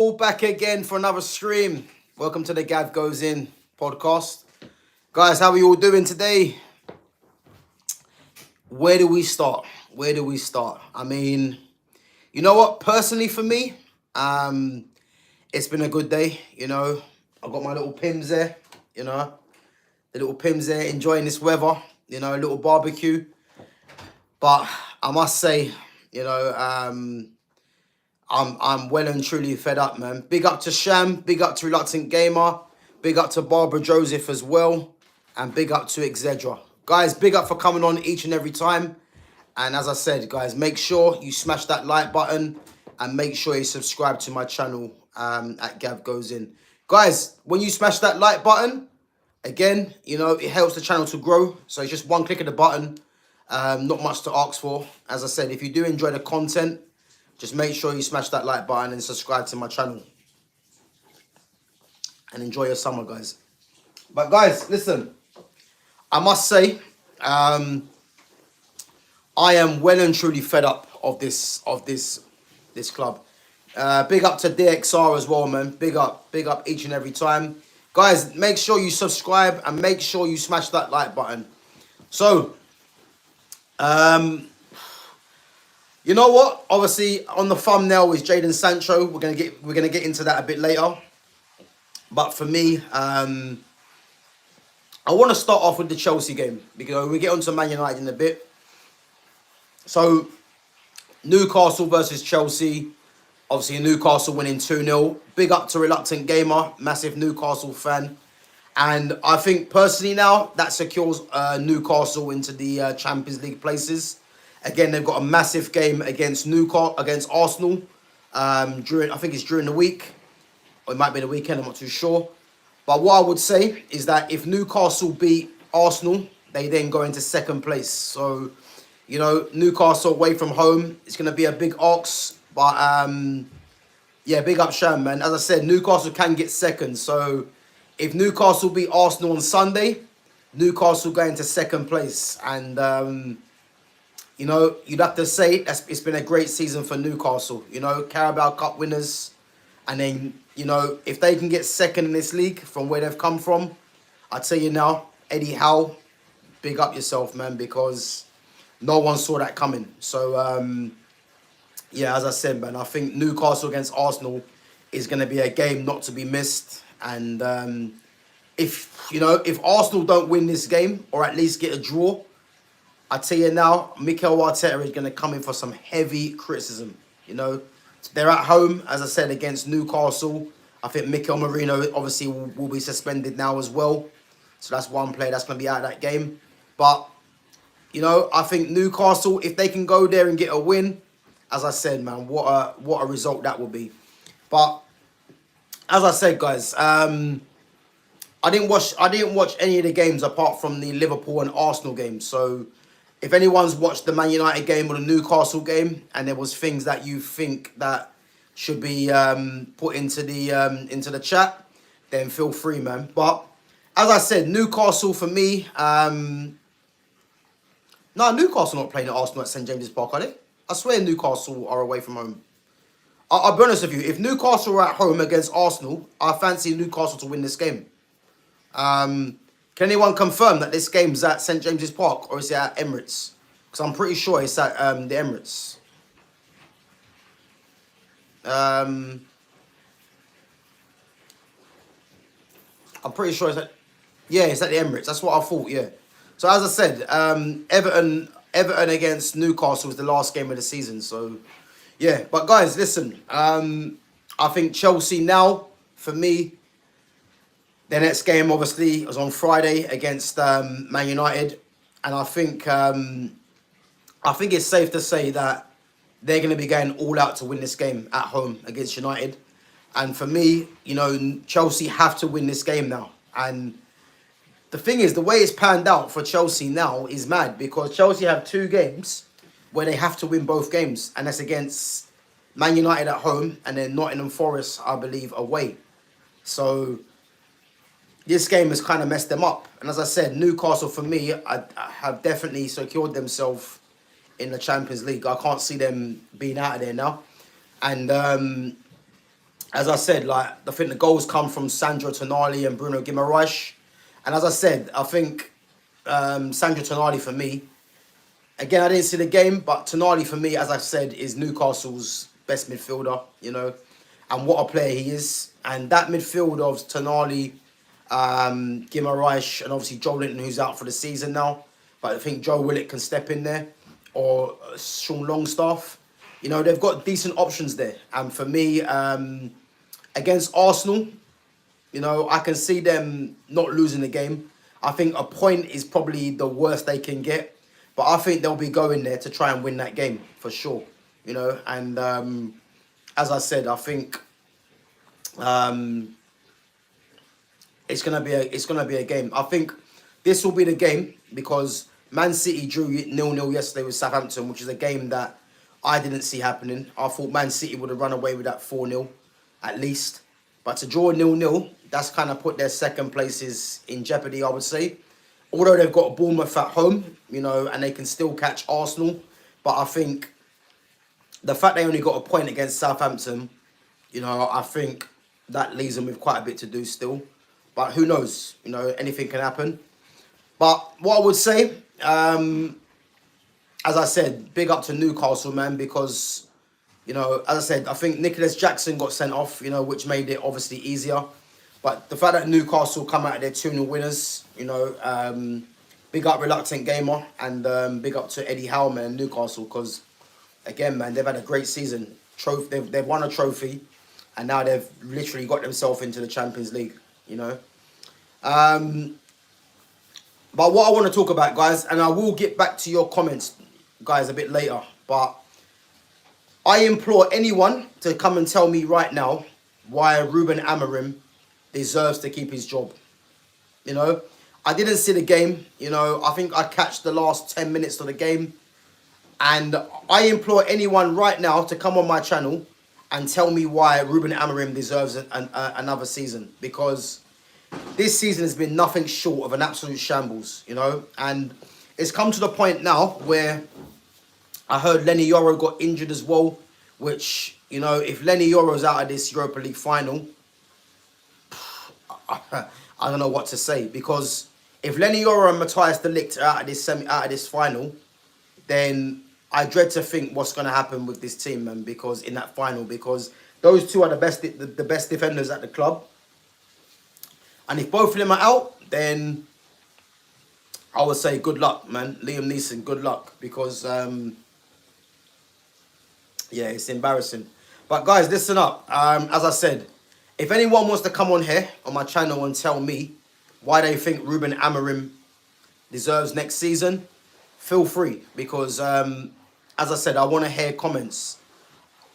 All back again for another stream. Welcome to the Gav Goes In podcast. Guys, how are you all doing today? Where do we start? Where do we start? I mean, you know what? Personally for me, it's been a good day. I've got my little Pims there, the little Pims there, enjoying this weather, a little barbecue. But I must say, I'm well and truly fed up, man. Big up to Sham, big up to Reluctant Gamer, big up to Barbara Joseph as well, and big up to Exedra. Guys, big up for coming on each and every time. And as I said, guys, make sure you smash that like button and make sure you subscribe to my channel at GavGoesIn. Guys, when you smash that like button, again, it helps the channel to grow. So it's just one click of the button. Not much to ask for. As I said, if you do enjoy the content, just make sure you smash that like button and subscribe to my channel. And enjoy your summer, guys. But guys, listen. I must say, I am well and truly fed up of this club. Big up to DXR as well, man. Big up each and every time. Guys, make sure you subscribe and make sure you smash that like button. So, you know what? Obviously, on the thumbnail is Jadon Sancho. We're gonna get into that a bit later. But for me, I want to start off with the Chelsea game because we get onto Man United in a bit. So, Newcastle versus Chelsea. Obviously, Newcastle winning 2-0. Big up to Reluctant Gamer, massive Newcastle fan. And I think personally now that secures Newcastle into the Champions League places. Again, they've got a massive game against Arsenal. I think it's during the week, or it might be the weekend. I'm not too sure. But what I would say is that if Newcastle beat Arsenal, they then go into second place. So, Newcastle away from home, it's going to be a big ox. But yeah, big up Sham, man. As I said, Newcastle can get second. So if Newcastle beat Arsenal on Sunday, Newcastle go into second place, and you'd have to say it's been a great season for Newcastle. Carabao Cup winners. And then, if they can get second in this league from where they've come from, I tell you now, Eddie Howe, big up yourself, man, because no one saw that coming. So, yeah, as I said, man, I think Newcastle against Arsenal is going to be a game not to be missed. And if Arsenal don't win this game or at least get a draw, I tell you now, Mikel Arteta is going to come in for some heavy criticism. They're at home, as I said, against Newcastle. I think Mikel Merino obviously will be suspended now as well. So that's one player that's going to be out of that game. But, I think Newcastle, if they can go there and get a win, as I said, man, what a result that will be. But, as I said, guys, I didn't watch any of the games apart from the Liverpool and Arsenal games. So, if anyone's watched the Man United game or the Newcastle game, and there was things that you think that should be put into the chat, then feel free, man. But as I said, Newcastle for me, no, Newcastle not playing at Arsenal at St James's Park, are they? I swear Newcastle are away from home. I'll be honest with you. If Newcastle are at home against Arsenal, I fancy Newcastle to win this game. Can anyone confirm that this game's at St James's Park or is it at Emirates? Because I'm pretty sure it's at the Emirates. I'm pretty sure it's at the Emirates. That's what I thought. Yeah. So as I said, Everton against Newcastle was the last game of the season. So yeah, but guys, listen. I think Chelsea now, for me, their next game, obviously, was on Friday against Man United. And I think it's safe to say that they're going to be going all out to win this game at home against United. And for me, Chelsea have to win this game now. And the thing is, the way it's panned out for Chelsea now is mad because Chelsea have 2 games where they have to win both games. And that's against Man United at home and then Nottingham Forest, I believe, away. So this game has kind of messed them up. And as I said, Newcastle, for me, I have definitely secured themselves in the Champions League. I can't see them being out of there now. And As I said, like I think the goals come from Sandro Tonali and Bruno Guimaraes. And as I said, I think Sandro Tonali for me, again, I didn't see the game, but Tonali for me, as I said, is Newcastle's best midfielder, you know, and what a player he is. And that midfield of Tonali, Guimaraes, and obviously Joe Linton, who's out for the season now. But I think Joe Willock can step in there, or Sean Longstaff. You know, they've got decent options there. And for me, against Arsenal, you know, I can see them not losing the game. I think a point is probably the worst they can get. But I think they'll be going there to try and win that game for sure. You know, and as I said, I think it's gonna be a game. I think this will be the game because Man City drew 0-0 yesterday with Southampton, which is a game that I didn't see happening. I thought Man City would have run away with that 4-0 at least. But to draw 0-0, that's kind of put their second places in jeopardy, I would say. Although they've got Bournemouth at home, you know, and they can still catch Arsenal. But I think the fact they only got a point against Southampton, you know, I think that leaves them with quite a bit to do still. But who knows? You know, anything can happen. But what I would say, as I said, big up to Newcastle, man, because, you know, as I said, I think Nicholas Jackson got sent off, you know, which made it obviously easier. But the fact that Newcastle come out of their 2-0 winners, you know, big up Reluctant Gamer and big up to Eddie Howe, man, Newcastle, because, again, man, they've had a great season. They've won a trophy, and now they've literally got themselves into the Champions League, you know. But what I want to talk about, guys, and I will get back to your comments, guys, a bit later, but I implore anyone to come and tell me right now why Ruben Amorim deserves to keep his job. You know, I didn't see the game. You know, I think I catch the last 10 minutes of the game. And I implore anyone right now to come on my channel and tell me why Ruben Amorim deserves another season. Because this season has been nothing short of an absolute shambles, you know. And it's come to the point now where I heard Lenny Yoro got injured as well. Which, you know, if Lenny Yoro's out of this Europa League final, I don't know what to say, because if Lenny Yoro and Matthias de Ligt are out of this final, then I dread to think what's going to happen with this team, man. Because in that final, because those two are the best defenders at the club, and if both of them are out, then I would say good luck, man. Liam Neeson, good luck, because yeah, it's embarrassing. But guys, listen up. As I said, if anyone wants to come on here on my channel and tell me why they think Ruben Amorim deserves next season, feel free. Because, as I said, I want to hear comments.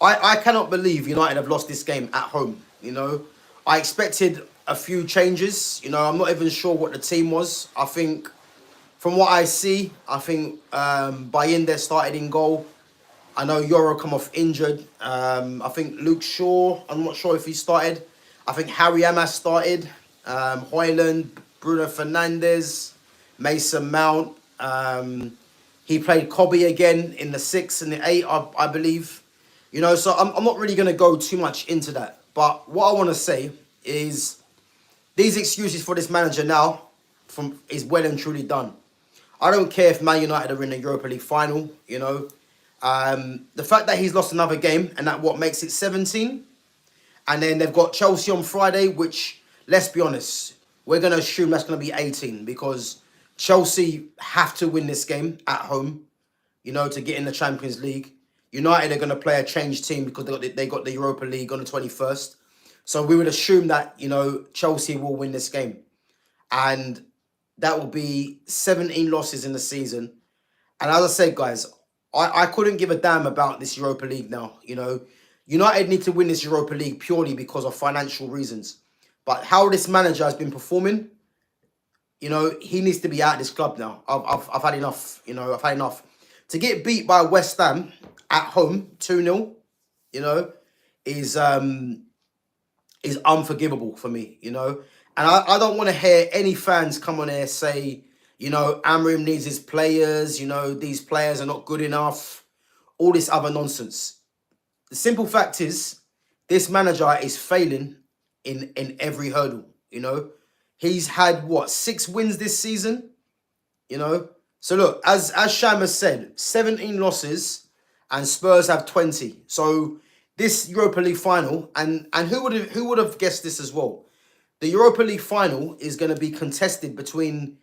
I cannot believe United have lost this game at home, you know. I expected a few changes. You know, I'm not even sure what the team was. I think, from what I see, I think Bayinde started in goal. I know Yoro come off injured. I think Luke Shaw, I'm not sure if he started. I think Harry Amas started. Højlund, Bruno Fernandes, Mason Mount. He played Kobe again in the 6 and the 8, I believe. You know, so I'm not really going to go too much into that. But what I want to say is these excuses for this manager now is well and truly done. I don't care if Man United are in the Europa League final, you know. The fact that he's lost another game and that what makes it 17. And then they've got Chelsea on Friday, which, let's be honest, we're going to assume that's going to be 18 because Chelsea have to win this game at home, you know, to get in the Champions League. United are going to play a changed team because they got the Europa League on the 21st. So we would assume that, you know, Chelsea will win this game. And that will be 17 losses in the season. And as I said, guys, I couldn't give a damn about this Europa League now, you know. United need to win this Europa League purely because of financial reasons. But how this manager has been performing, you know, he needs to be out of this club now. I've had enough, you know, I've had enough. To get beat by West Ham at home, 2-0, you know, is unforgivable for me, you know. And I don't want to hear any fans come on here say, you know, Amorim needs his players, you know, these players are not good enough, all this other nonsense. The simple fact is, this manager is failing in every hurdle. You know, he's had what 6 wins this season. You know, so look, as Sham has said, 17 losses, and Spurs have 20. So this Europa League final, and who would have guessed this as well? The Europa League final is going to be contested between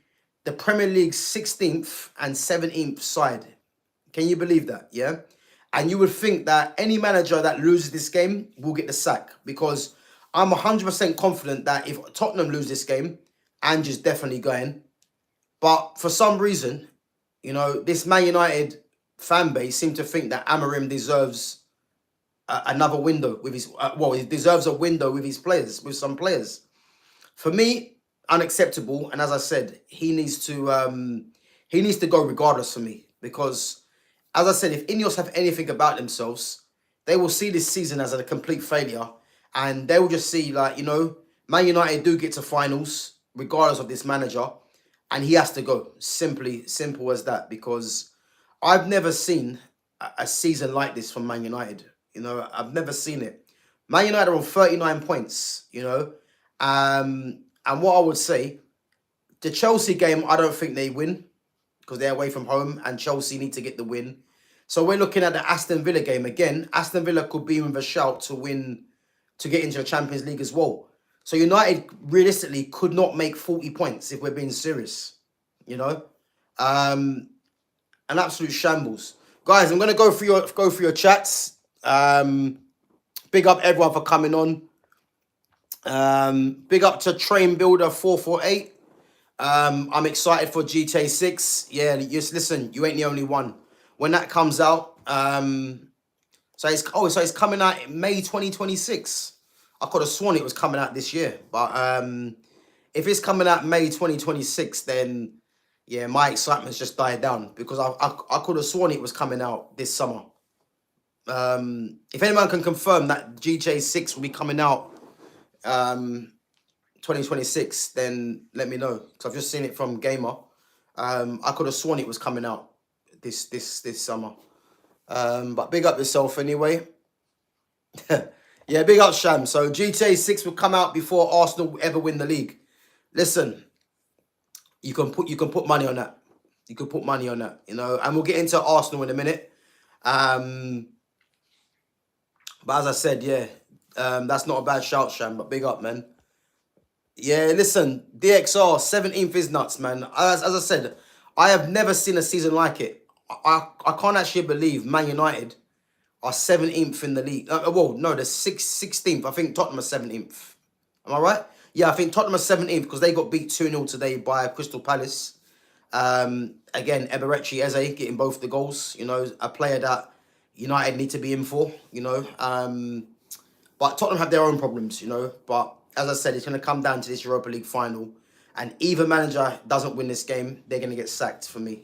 the Premier League's 16th and 17th side. Can you believe that? Yeah. And you would think that any manager that loses this game will get the sack, because I'm 100% confident that if Tottenham lose this game, Ange's definitely going. But for some reason, this Man United fan base seem to think that Amorim deserves another window with his. He deserves a window with his players, with some players. For me, unacceptable. And as I said, he needs to go regardless for me, because, as I said, if Ineos have anything about themselves, they will see this season as a complete failure, and they will just see, like, Man United do get to finals regardless of this manager, and he has to go. Simple as that, because I've never seen a season like this from Man United. I've never seen it. Man United are on 39 points, and what I would say, the Chelsea game, I don't think they win, because they're away from home, and Chelsea need to get the win. So we're looking at the Aston Villa game again. Aston Villa could be with a shout to win, to get into the Champions League as well. So United realistically could not make 40 points if we're being serious. An absolute shambles, guys. I'm gonna go through your chats. Big up everyone for coming on. Big up to Train Builder 448. I'm excited for GTA 6. Yeah, just listen, you ain't the only one. When that comes out, so it's coming out in May 2026. I could have sworn it was coming out this year, but if it's coming out May 2026, then yeah, my excitement's just died down, because I could have sworn it was coming out this summer. If anyone can confirm that GTA 6 will be coming out 2026, then let me know, because I've just seen it from Gamer. I could have sworn it was coming out this summer. But big up yourself anyway. Yeah, big up Sham. So GTA 6 will come out before Arsenal ever win the league. Listen, you can put money on that. You can put money on that, and we'll get into Arsenal in a minute. But as I said, yeah, that's not a bad shout, Sham, but big up, man. Yeah, listen, DXR 17th is nuts, man. As I said, I have never seen a season like it. I can't actually believe Man United are 17th in the league. Well, no, they're 16th. I think Tottenham are 17th. Am I right? Yeah, I think Tottenham are 17th, because they got beat 2-0 today by Crystal Palace. Again, Eberechi Eze getting both the goals. A player that United need to be in for. But Tottenham have their own problems. But as I said, it's going to come down to this Europa League final, and either manager doesn't win this game, they're going to get sacked for me.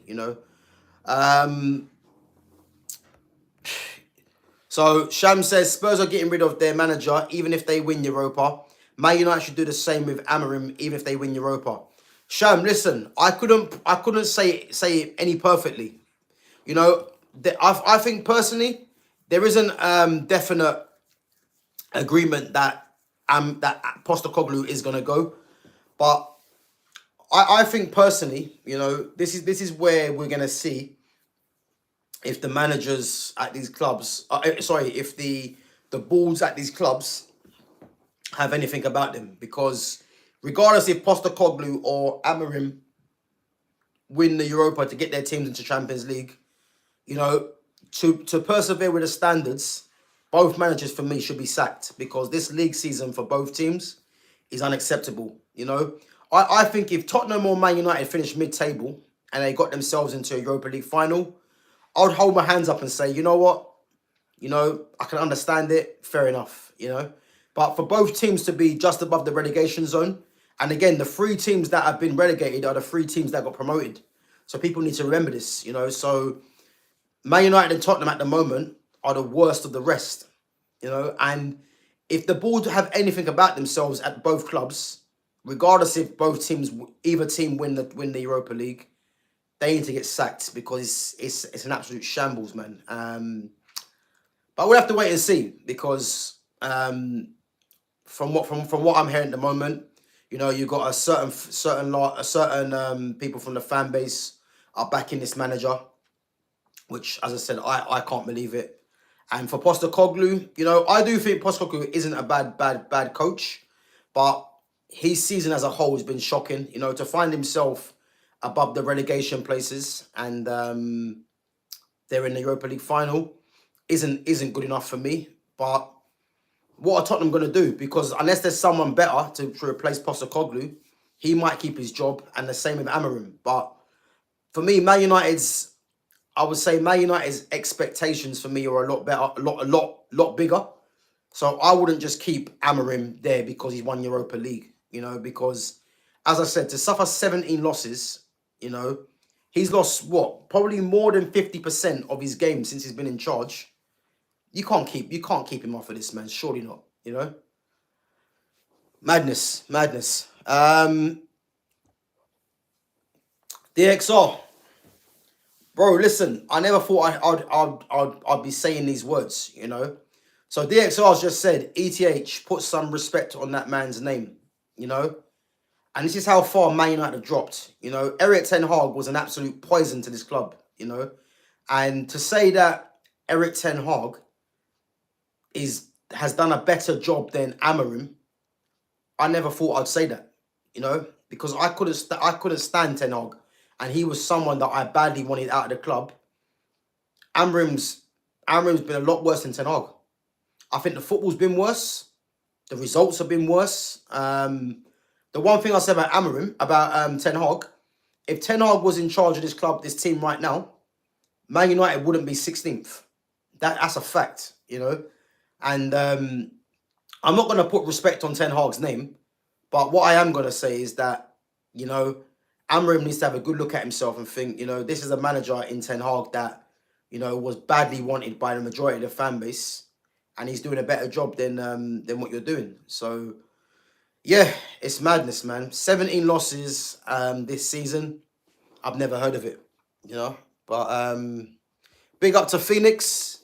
So Sham says Spurs are getting rid of their manager even if they win Europa. Man United should do the same with Amorim even if they win Europa. Sham, listen, I couldn't say it any perfectly. I think personally there isn't definite agreement that Postecoglou is gonna go, but I think personally, this is where we're gonna see if the managers at these clubs, if the boards at these clubs have anything about them, because regardless if Postecoglou or Amorim win the Europa to get their teams into Champions League, to persevere with the standards, both managers for me should be sacked, because this league season for both teams is unacceptable. I think if Tottenham or Man United finish mid-table and they got themselves into a Europa League final, I would hold my hands up and say, you know what? I can understand it. Fair enough, But for both teams to be just above the relegation zone, and again, the 3 teams that have been relegated are the 3 teams that got promoted. So people need to remember this, So Man United and Tottenham at the moment are the worst of the rest, And if the board have anything about themselves at both clubs, regardless if either team win the Europa League, they need to get sacked, because it's an absolute shambles, man. But we'll have to wait and see, because From what I'm hearing at the moment, you got a certain people from the fan base are backing this manager, which, as I said, I can't believe it. And for Postecoglou, I do think Postecoglou isn't a bad coach, but his season as a whole has been shocking. To find himself above the relegation places, and they're in the Europa League final, isn't good enough for me. But what are Tottenham going to do? Because unless there's someone better to replace Postecoglou, he might keep his job, and the same with Amorim. But for me, I would say Man United's expectations for me are a lot better, a lot bigger. So I wouldn't just keep Amorim there because he's won Europa League, because, as I said, to suffer 17 losses, he's lost what? Probably more than 50% of his games since he's been in charge. You can't keep him off of this, man. Surely not. Madness, madness. DXR. Bro, listen, I never thought I'd be saying these words. So DXR's just said, ETH, put some respect on that man's name. And this is how far Man United have dropped. Eric Ten Hag was an absolute poison to this club. And to say that Eric Ten Hag has done a better job than Amorim, I never thought I'd say that. Because I couldn't stand Ten Hag, and he was someone that I badly wanted out of the club. Amorim's been a lot worse than Ten Hag. I think the football's been worse. The results have been worse. The one thing I said about Amorim, about Ten Hag, if Ten Hag was in charge of this club, this team right now, Man United wouldn't be 16th. That's a fact. And I'm not going to put respect on Ten Hag's name, but what I am going to say is that, Amorim needs to have a good look at himself and think, this is a manager in Ten Hag that, was badly wanted by the majority of the fan base, and he's doing a better job than what you're doing. So, yeah, it's madness, man. 17 losses this season. I've never heard of it. But big up to Phoenix.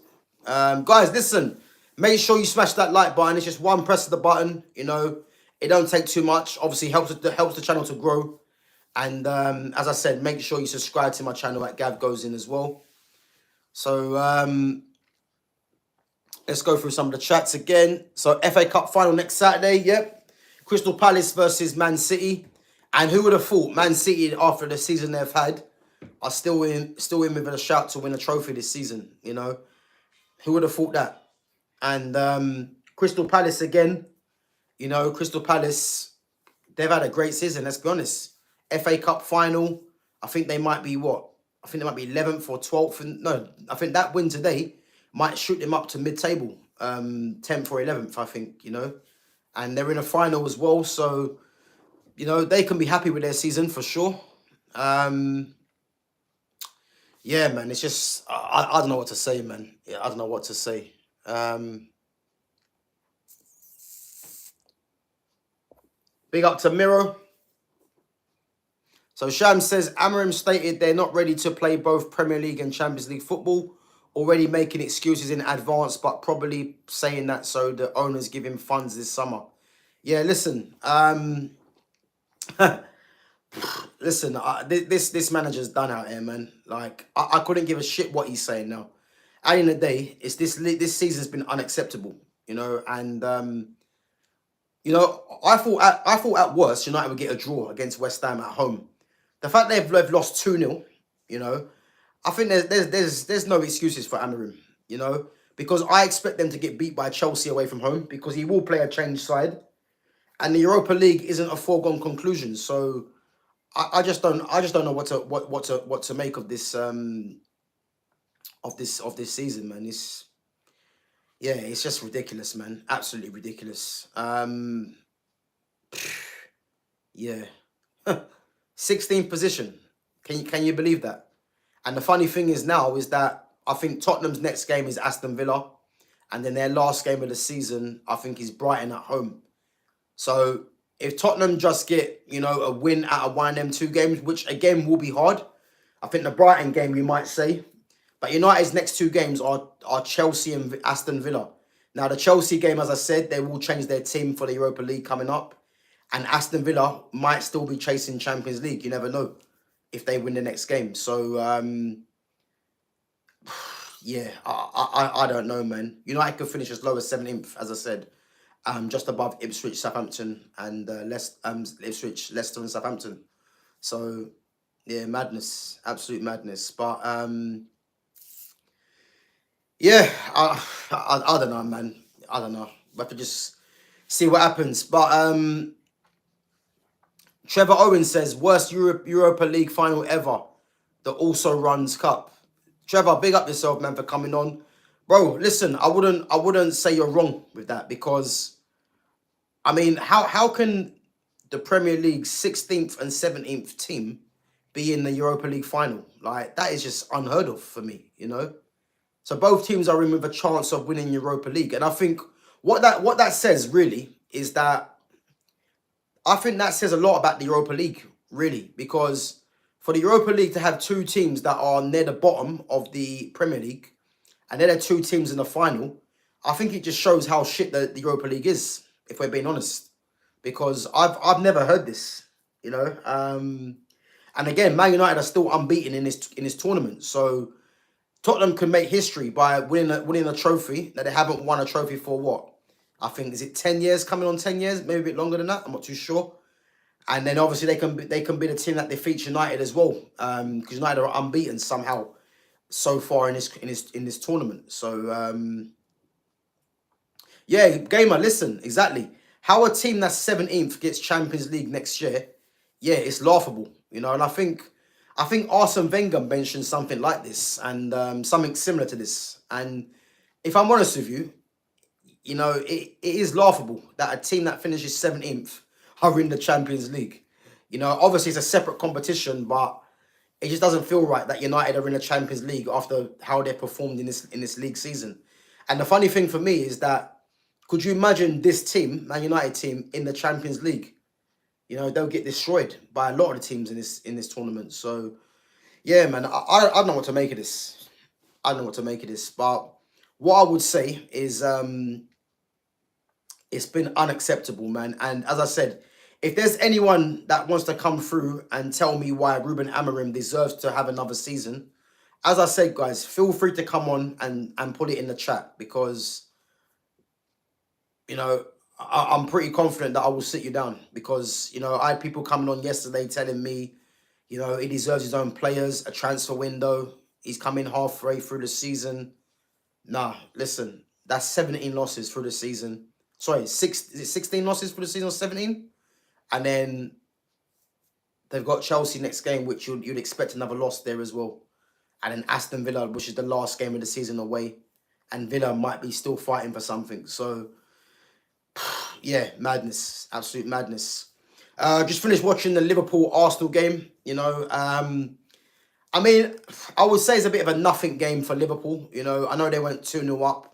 Guys, listen. Make sure you smash that like button. It's just one press of the button. It don't take too much. Obviously, helps the channel to grow. And as I said, make sure you subscribe to my channel at GavGoesIn as well. So let's go through some of the chats again. So FA Cup final next Saturday. Yep. Crystal Palace versus Man City. And who would have thought Man City, after the season they've had, are still in with a shout to win a trophy this season? Who would have thought that? And Crystal Palace again. Crystal Palace, they've had a great season, let's be honest. FA Cup final, I think they might be what? I think they might be 11th or 12th. No, I think that win today might shoot them up to mid-table, 10th or 11th, I think, And they're in a final as well, so, they can be happy with their season for sure. Yeah, man, it's just, I don't know what to say, man. Yeah, I don't know what to say. Big up to Miro. So Sham says, Amorim stated they're not ready to play both Premier League and Champions League football, already making excuses in advance, but probably saying that so the owners give him funds this summer. Yeah, listen, listen, this manager's done out here, man. Like, I couldn't give a shit what he's saying now. At the end of the day, it's this season's been unacceptable, and I thought at worst United would get a draw against West Ham at home. The fact they've lost 2-0, I think there's no excuses for Amorim, because I expect them to get beat by Chelsea away from home, because he will play a changed side, and the Europa League isn't a foregone conclusion. So I just don't know what to make of this this season, man. It's just ridiculous, man. Absolutely ridiculous. Yeah. 16th position. Can you believe that? And the funny thing is now is that I think Tottenham's next game is Aston Villa, and then their last game of the season I think is Brighton at home. So if Tottenham just get a win out of one of them two games, which again will be hard, I think the Brighton game you might say, but United's next two games are Chelsea and Aston Villa. Now, the Chelsea game, as I said, they will change their team for the Europa League coming up. And Aston Villa might still be chasing Champions League. You never know if they win the next game. So, yeah, I don't know, man. United could finish as low as 17th, as I said, just above Ipswich, Southampton, and Ipswich, Leicester, and Southampton. So, yeah, madness, absolute madness. But yeah, I don't know, man. I don't know. We have to just see what happens. But Trevor Owen says worst Europa League final ever. The Also Runs Cup. Trevor, big up yourself, man, for coming on, bro. Listen, I wouldn't say you're wrong with that, because I mean, how can the Premier League 16th and 17th team be in the Europa League final? Like, that is just unheard of for me, So both teams are in with a chance of winning Europa League. And I think what that says really is that I think that says a lot about the Europa League, really, because for the Europa League to have two teams that are near the bottom of the Premier League, and then there are two teams in the final, I think it just shows how shit the Europa League is, if we're being honest. Because I've never heard this, And again, Man United are still unbeaten in this tournament. So Tottenham can make history by winning a trophy that they haven't won a trophy for what? I think, is it 10 years, coming on 10 years, maybe a bit longer than that. I'm not too sure. And then obviously they can be the team that defeats United as well, because United are unbeaten somehow so far in this tournament. So yeah, Gamer, listen, exactly how a team that's 17th gets Champions League next year. Yeah, it's laughable, And I think Arsene Wenger mentioned something like this, and something similar to this. And if I'm honest with you, it is laughable that a team that finishes 17th are in the Champions League. Obviously it's a separate competition, but it just doesn't feel right that United are in the Champions League after how they performed in this league season. And the funny thing for me is that, could you imagine this team, Man United team, in the Champions League? They'll get destroyed by a lot of the teams in this tournament. So yeah, man, I don't know what to make of this. I don't know what to make of this. But what I would say is it's been unacceptable, man. And as I said, if there's anyone that wants to come through and tell me why Ruben Amorim deserves to have another season, as I said, guys, feel free to come on and put it in the chat, because, I'm pretty confident that I will sit you down, because, I had people coming on yesterday telling me, he deserves his own players, a transfer window. He's coming halfway through the season. Nah, listen, that's 17 losses through the season. Sorry, is it 16 losses for the season or 17? And then they've got Chelsea next game, which you'd expect another loss there as well. And then Aston Villa, which is the last game of the season away. And Villa might be still fighting for something. So, yeah, madness. Absolute madness. Just finished watching the Liverpool-Arsenal game. I mean, I would say it's a bit of a nothing game for Liverpool. I know they went 2-0 up.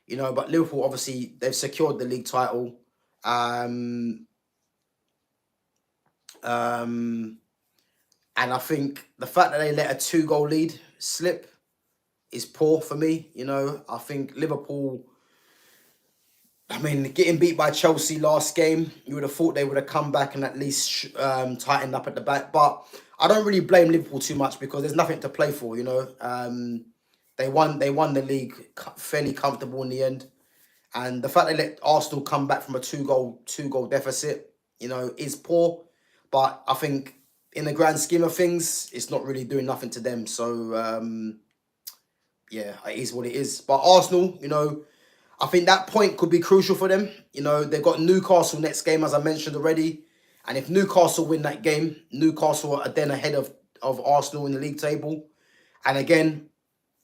But Liverpool, obviously, they've secured the league title. And I think the fact that they let a 2-goal lead slip is poor for me. I think Liverpool, I mean, getting beat by Chelsea last game, you would have thought they would have come back and at least tightened up at the back. But I don't really blame Liverpool too much, because there's nothing to play for, They won the league fairly comfortable in the end. And the fact they let Arsenal come back from a two-goal deficit, is poor. But I think in the grand scheme of things, it's not really doing nothing to them. So, yeah, it is what it is. But Arsenal, I think that point could be crucial for them. They've got Newcastle next game, as I mentioned already. And if Newcastle win that game, Newcastle are then ahead of Arsenal in the league table. And again,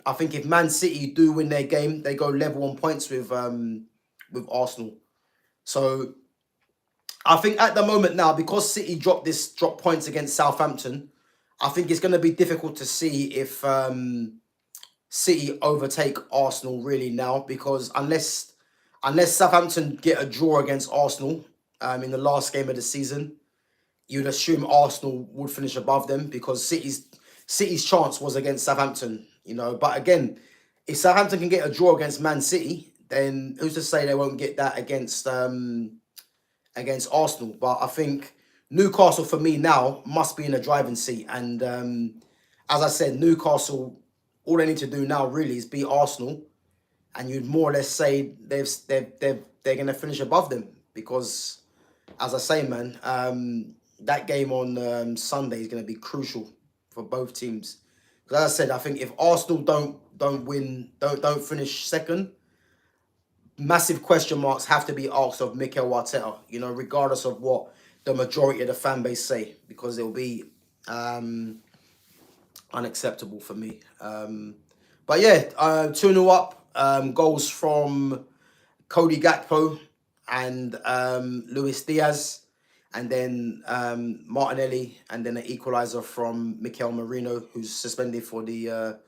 I think if Man City do win their game, they go level on points with Arsenal. So I think at the moment now, because City dropped points against Southampton, I think it's going to be difficult to see if City overtake Arsenal really now, because unless Southampton get a draw against Arsenal in the last game of the season, you'd assume Arsenal would finish above them, because City's chance was against Southampton, But again, if Southampton can get a draw against Man City, then who's to say they won't get that against Arsenal? But I think Newcastle for me now must be in the driving seat. And as I said, Newcastle, all they need to do now really is beat Arsenal, and you'd more or less say they're going to finish above them because, as I say, man, that game on Sunday is going to be crucial for both teams. Because as I said, I think if Arsenal don't win, don't finish second, massive question marks have to be asked of Mikel Arteta, you know, regardless of what the majority of the fan base say, because it'll be unacceptable for me. But yeah, 2-0 up, goals from Cody Gakpo and Luis Diaz, and then Martinelli, and then an equaliser from Mikel Merino, who's suspended for the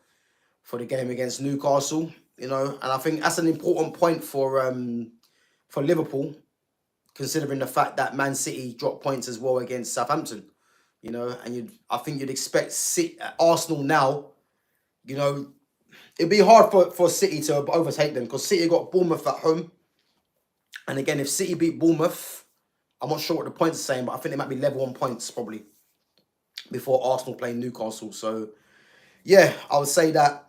game against Newcastle. You know, and I think that's an important point for Liverpool, considering the fact that Man City dropped points as well against Southampton. You know, and I think you'd expect Arsenal now. You know, it'd be hard for City to overtake them because City got Bournemouth at home, and again, if City beat Bournemouth, I'm not sure what the points are saying, but I think they might be level on points probably before Arsenal play Newcastle. So yeah, I would say that.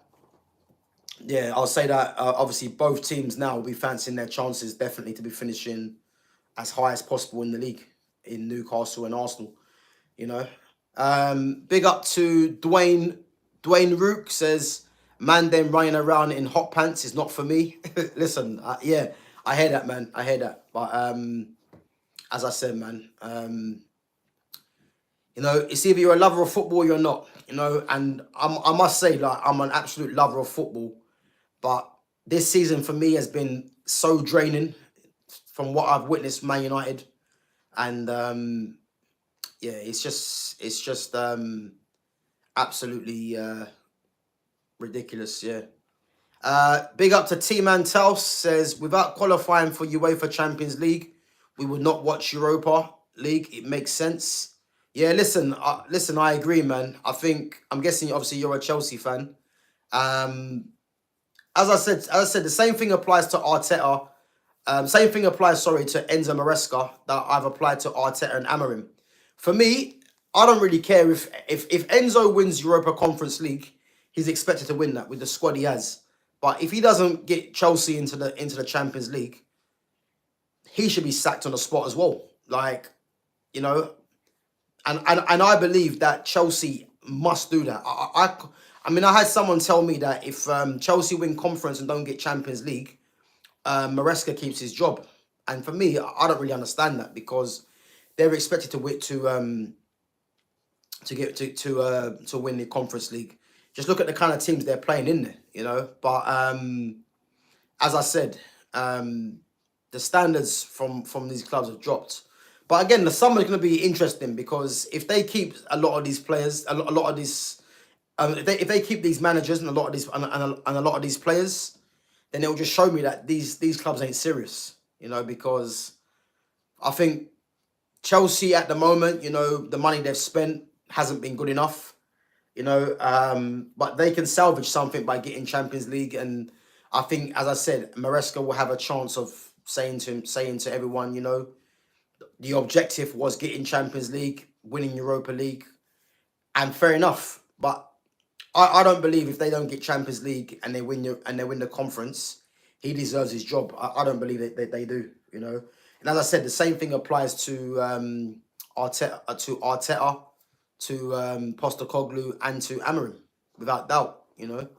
Yeah, I'll say that obviously both teams now will be fancying their chances definitely to be finishing as high as possible in the league in Newcastle and Arsenal, you know. Big up to Dwayne. Dwayne Rook says, man, then running around in hot pants is not for me. Listen, yeah, I hear that, man. I hear that. But as I said, man, you know, it's either you're a lover of football or you're not, you know. And I must say, like, I'm an absolute lover of football. But this season for me has been so draining from what I've witnessed Man United. And yeah, it's just absolutely ridiculous, yeah. Big up to T-Man Tels says, without qualifying for UEFA Champions League, we would not watch Europa League. It makes sense. Yeah, listen, I agree, man. I'm guessing obviously you're a Chelsea fan. As I said, the same thing applies to Arteta. Same thing applies, to Enzo Maresca that I've applied to Arteta and Amorim. For me, I don't really care if Enzo wins Europa Conference League, he's expected to win that with the squad he has. But if he doesn't get Chelsea into the Champions League, he should be sacked on the spot as well. Like, you know, and I believe that Chelsea must do that. I mean, I had someone tell me that if Chelsea win conference and don't get Champions League, Maresca keeps his job. And for me, I don't really understand that because they're expected to win to win the Conference League. Just look at the kind of teams they're playing in there, you know. But as I said, the standards from these clubs have dropped. But again, the summer is going to be interesting because if they keep a lot of these players, a lot of these. If they keep these managers and a lot of these players, then it will just show me that these clubs ain't serious, you know. Because I think Chelsea at the moment, you know, the money they've spent hasn't been good enough, you know. But they can salvage something by getting Champions League, and I think, as I said, Maresca will have a chance of saying to everyone, you know, the objective was getting Champions League, winning Europa League, and fair enough, but I don't believe if they don't get Champions League and they win the conference, he deserves his job. I don't believe that they do, you know. And as I said, the same thing applies to Arteta, to Postecoglou, and to Amorim, without doubt, you know.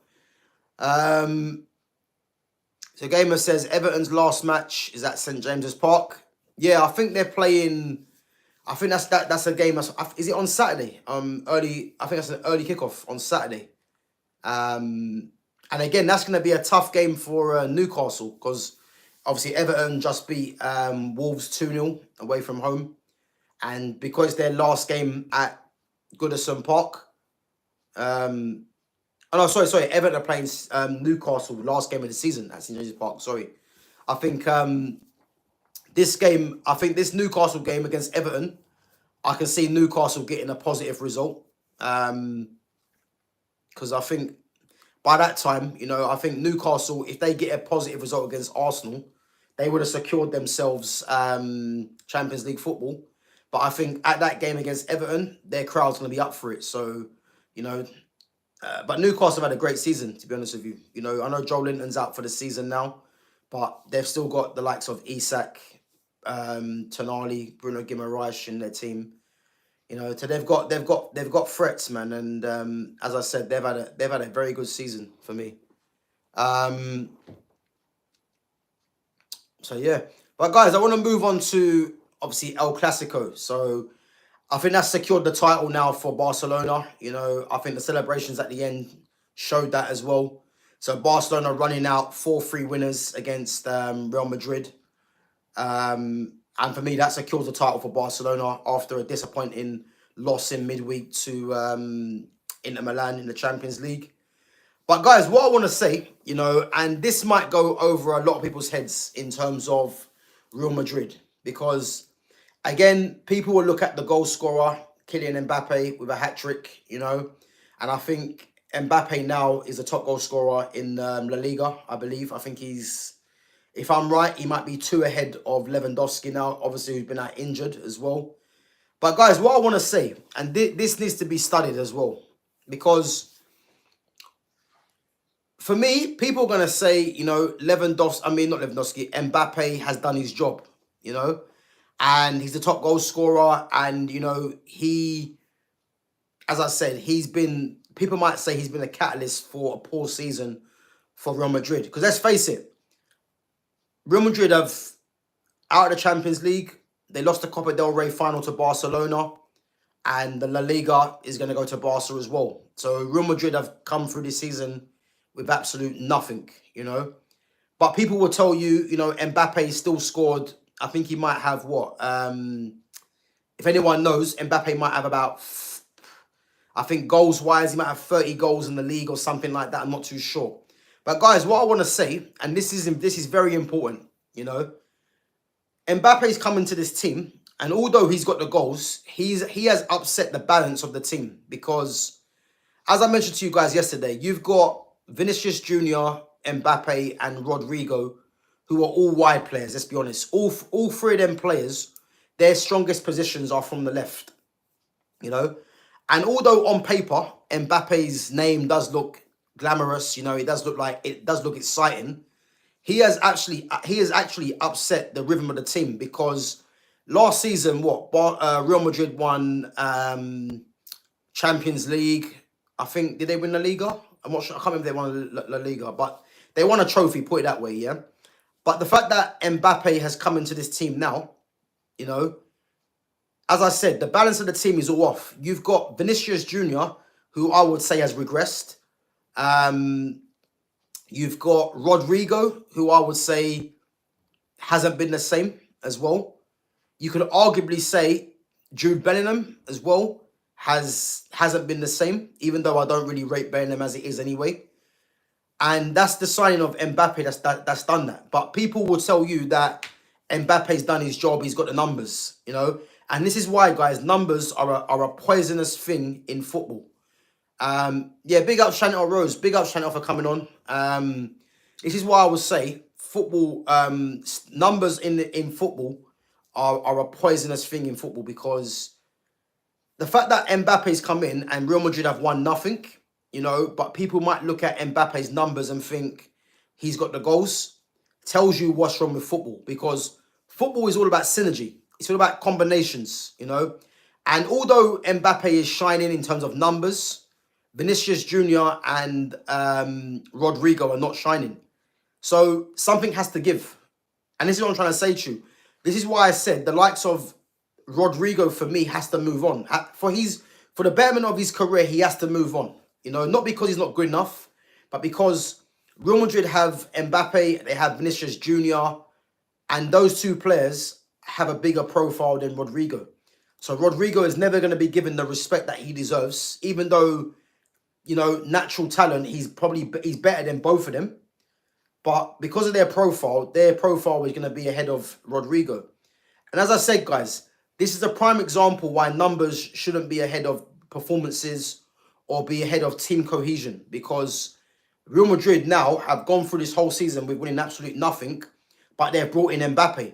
So Gamer says Everton's last match is at St James's Park. Yeah, I think they're playing. I think that's a game. Is it on Saturday? Early. I think that's an early kickoff on Saturday. And again, that's going to be a tough game for Newcastle because obviously Everton just beat Wolves 2-0 away from home, and because their last game at Goodison Park. Oh no, sorry. Everton are playing Newcastle last game of the season at St James's Park. Sorry, I think this Newcastle game against Everton, I can see Newcastle getting a positive result. Because I think by that time, you know, I think Newcastle, if they get a positive result against Arsenal, they would have secured themselves Champions League football. But I think at that game against Everton, their crowd's going to be up for it. So, you know, but Newcastle have had a great season, to be honest with you. You know, I know Joe Linton's out for the season now, but they've still got the likes of Isak, Tonali, Bruno Guimaraes in their team. You know, so they've got threats, man. And as I said, they've had a very good season for me. So yeah, but guys, I want to move on to obviously El Clasico. So I think that's secured the title now for Barcelona. You know, I think the celebrations at the end showed that as well. So Barcelona running out 4-3 winners against Real Madrid. And for me, that secures the title for Barcelona after a disappointing loss in midweek to Inter Milan in the Champions League. But guys, what I want to say, you know, and this might go over a lot of people's heads in terms of Real Madrid, because again, people will look at the goal scorer, Kylian Mbappe, with a hat-trick, you know, and I think Mbappe now is the top goal scorer in La Liga, I believe. I think he's, if I'm right, he might be 2 ahead of Lewandowski now, obviously who's been out injured as well. But guys, what I want to say, and this needs to be studied as well, because for me, people are going to say, you know, Mbappe has done his job, you know, and he's the top goal scorer. And, you know, he, as I said, people might say he's been a catalyst for a poor season for Real Madrid. Because let's face it, Real Madrid have, out of the Champions League, they lost the Copa del Rey final to Barcelona. And the La Liga is going to go to Barca as well. So Real Madrid have come through this season with absolute nothing, you know. But people will tell you, you know, Mbappe still scored. I think he might have what? If anyone knows, Mbappe might have about, I think goals-wise, he might have 30 goals in the league or something like that. I'm not too sure. But guys, what I want to say, and this is very important, you know. Mbappe's coming to this team, and although he's got the goals, he has upset the balance of the team, because, as I mentioned to you guys yesterday, you've got Vinicius Jr., Mbappe, and Rodrigo, who are all wide players, let's be honest. All 3 of them players, their strongest positions are from the left, you know. And although on paper, Mbappe's name does look glamorous, you know, it does look exciting, he has actually upset the rhythm of the team, because last season, Real Madrid won Champions League. I think, did they win La Liga? I'm not sure. I can't remember if they won La Liga, but they won a trophy, put it that way, yeah? But the fact that Mbappe has come into this team now, you know, as I said, the balance of the team is all off. You've got Vinicius Jr., who I would say has regressed. You've got Rodrigo, who I would say hasn't been the same as well. You could arguably say Jude Bellingham as well hasn't been the same, even though I don't really rate Bellingham as it is anyway. And that's the signing of Mbappe that's done that. But people will tell you that Mbappe's done his job, he's got the numbers, you know. And this is why, guys, numbers are a poisonous thing in football. Yeah, big up Chantal Rose, big up Chantal for coming on. This is why I would say football, numbers in football are a poisonous thing in football, because the fact that Mbappe's come in and Real Madrid have won nothing, you know, but people might look at Mbappe's numbers and think he's got the goals, tells you what's wrong with football, because football is all about synergy. It's all about combinations, you know. And although Mbappe is shining in terms of numbers, Vinicius Jr. and Rodrigo are not shining. So something has to give. And this is what I'm trying to say to you. This is why I said the likes of Rodrigo, for me, has to move on. For the betterment of his career, he has to move on. You know, not because he's not good enough, but because Real Madrid have Mbappe, they have Vinicius Jr., and those 2 players have a bigger profile than Rodrigo. So Rodrigo is never going to be given the respect that he deserves, even though, you know, natural talent, he's better than both of them. But because of their profile is going to be ahead of Rodrigo. And as I said, guys, this is a prime example why numbers shouldn't be ahead of performances or be ahead of team cohesion. Because Real Madrid now have gone through this whole season with winning absolute nothing, but they've brought in Mbappe.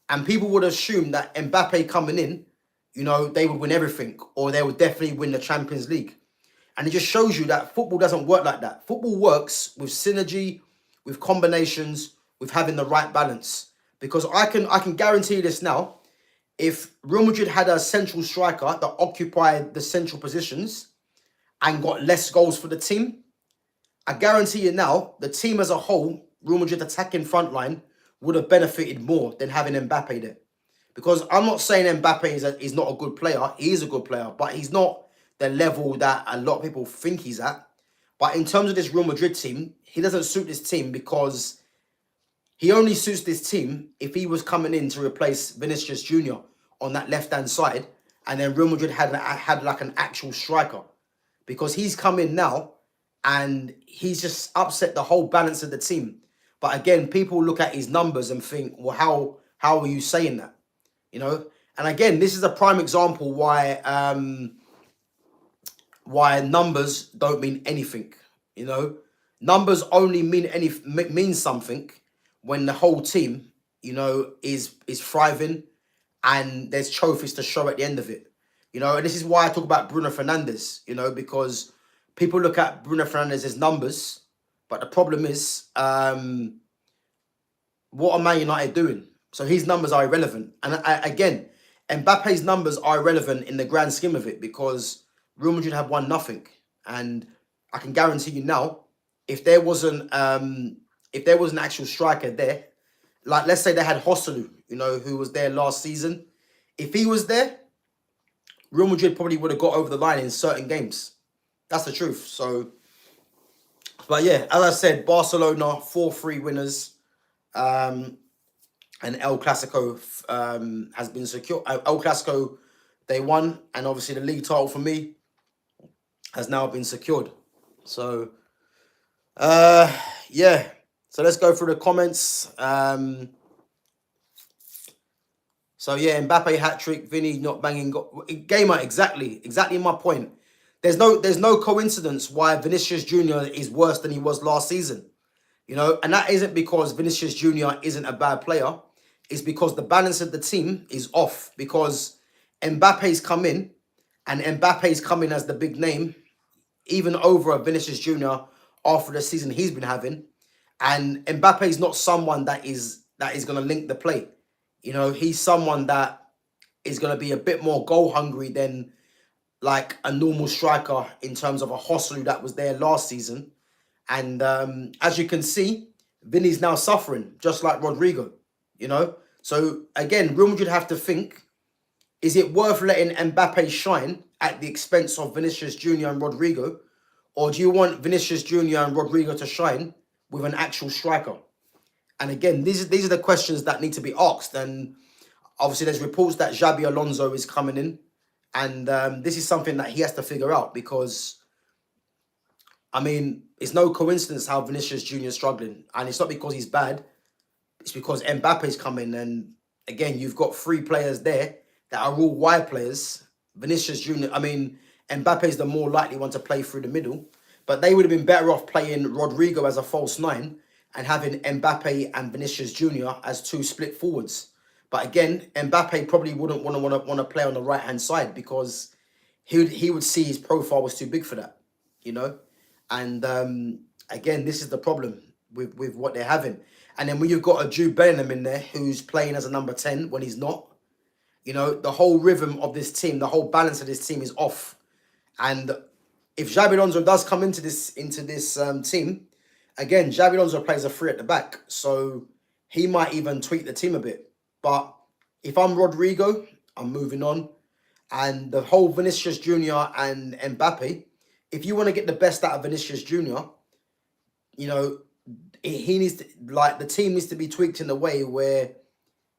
And people would assume that Mbappe coming in, they would win everything, or they would definitely win the Champions League. And it just shows you that football doesn't work like that. Football works with synergy, with combinations, with having the right balance. Because I can guarantee you this now. If Real Madrid had a central striker that occupied the central positions and got less goals for the team, I guarantee you now, the team as a whole, Real Madrid attacking front line, would have benefited more than having Mbappe there. Because I'm not saying Mbappe is not a good player. He is a good player, but he's not the level that a lot of people think he's at. But in terms of this Real Madrid team, he doesn't suit this team because he only suits this team if he was coming in to replace Vinicius Jr. on that left-hand side, and then Real Madrid had like an actual striker. Because he's come in now, and he's just upset the whole balance of the team. But again, people look at his numbers and think, well, how are you saying that? And again, this is a prime example why numbers don't mean anything. Numbers only mean something when the whole team, is thriving and there's trophies to show at the end of it. And this is why I talk about Bruno Fernandes, because people look at Bruno Fernandes' numbers, but the problem is, what are Man United doing? So his numbers are irrelevant. And again, Mbappe's numbers are irrelevant in the grand scheme of it because Real Madrid have won nothing. And I can guarantee you now, if there wasn't an actual striker there, like let's say they had Hosselu, who was there last season. If he was there, Real Madrid probably would have got over the line in certain games. That's the truth. So, but yeah, as I said, Barcelona 4-3 winners. And El Clasico has been secure. El Clasico, they won. And obviously the league title for me has now been secured. So, yeah. So let's go through the comments. So yeah, Mbappe hat-trick, Vinny not banging. Gamer, exactly my point. There's no coincidence why Vinicius Jr. is worse than he was last season. And that isn't because Vinicius Jr. isn't a bad player. It's because the balance of the team is off. Because Mbappe's come in, and Mbappe's come in as the big name, even over a Vinicius Jr. after the season he's been having. And Mbappe's not someone that is going to link the play. He's someone that is going to be a bit more goal hungry than like a normal striker in terms of a Hosselu that was there last season. And as you can see, Vinny's now suffering, just like Rodrigo, So, again, Real Madrid have to think, is it worth letting Mbappe shine at the expense of Vinicius Jr. and Rodrigo? Or do you want Vinicius Jr. and Rodrigo to shine with an actual striker? And again, these are the questions that need to be asked. And obviously, there's reports that Xabi Alonso is coming in. And this is something that he has to figure out because, I mean, it's no coincidence how Vinicius Jr. is struggling. And it's not because he's bad. It's because Mbappe's coming. And again, you've got three players there that are all wide players. Vinicius Jr., Mbappe's the more likely one to play through the middle. But they would have been better off playing Rodrigo as a false nine and having Mbappe and Vinicius Jr. as two split forwards. But again, Mbappe probably wouldn't want to play on the right-hand side because he would see his profile was too big for that, And again, this is the problem with what they're having. And then when you've got a Jude Bellingham in there who's playing as a number 10 when he's not, the whole rhythm of this team, the whole balance of this team is off. And if Xabi Alonso does come into this team, again, Xabi Alonso plays a three at the back, so he might even tweak the team a bit. But if I'm Rodrigo, I'm moving on. And the whole Vinicius Jr. and Mbappe, if you want to get the best out of Vinicius Jr., he needs to, the team needs to be tweaked in a way where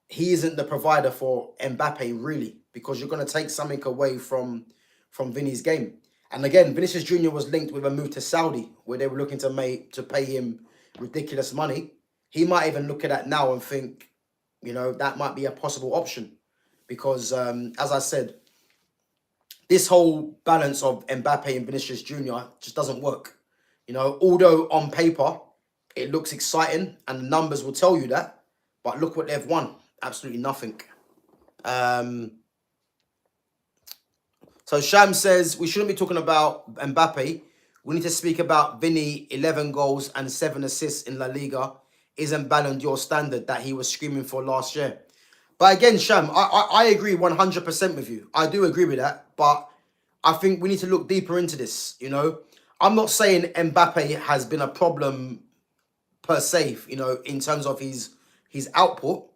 he isn't the provider for Mbappe, really, because you're going to take something away from Vinny's game. And again, Vinicius Jr. was linked with a move to Saudi, where they were looking to pay him ridiculous money. He might even look at that now and think, that might be a possible option. Because, as I said, this whole balance of Mbappe and Vinicius Jr. just doesn't work. You know, although on paper it looks exciting and the numbers will tell you that, but look what they've won. Absolutely nothing. So Sham says we shouldn't be talking about Mbappe. We need to speak about Vinny, 11 goals and 7 assists in La Liga. Isn't Ballon d'Or standard that he was screaming for last year? But again, Sham, I agree 100% with you. I do agree with that. But I think we need to look deeper into this, you know. I'm not saying Mbappe has been a problem per se, you know, in terms of his output,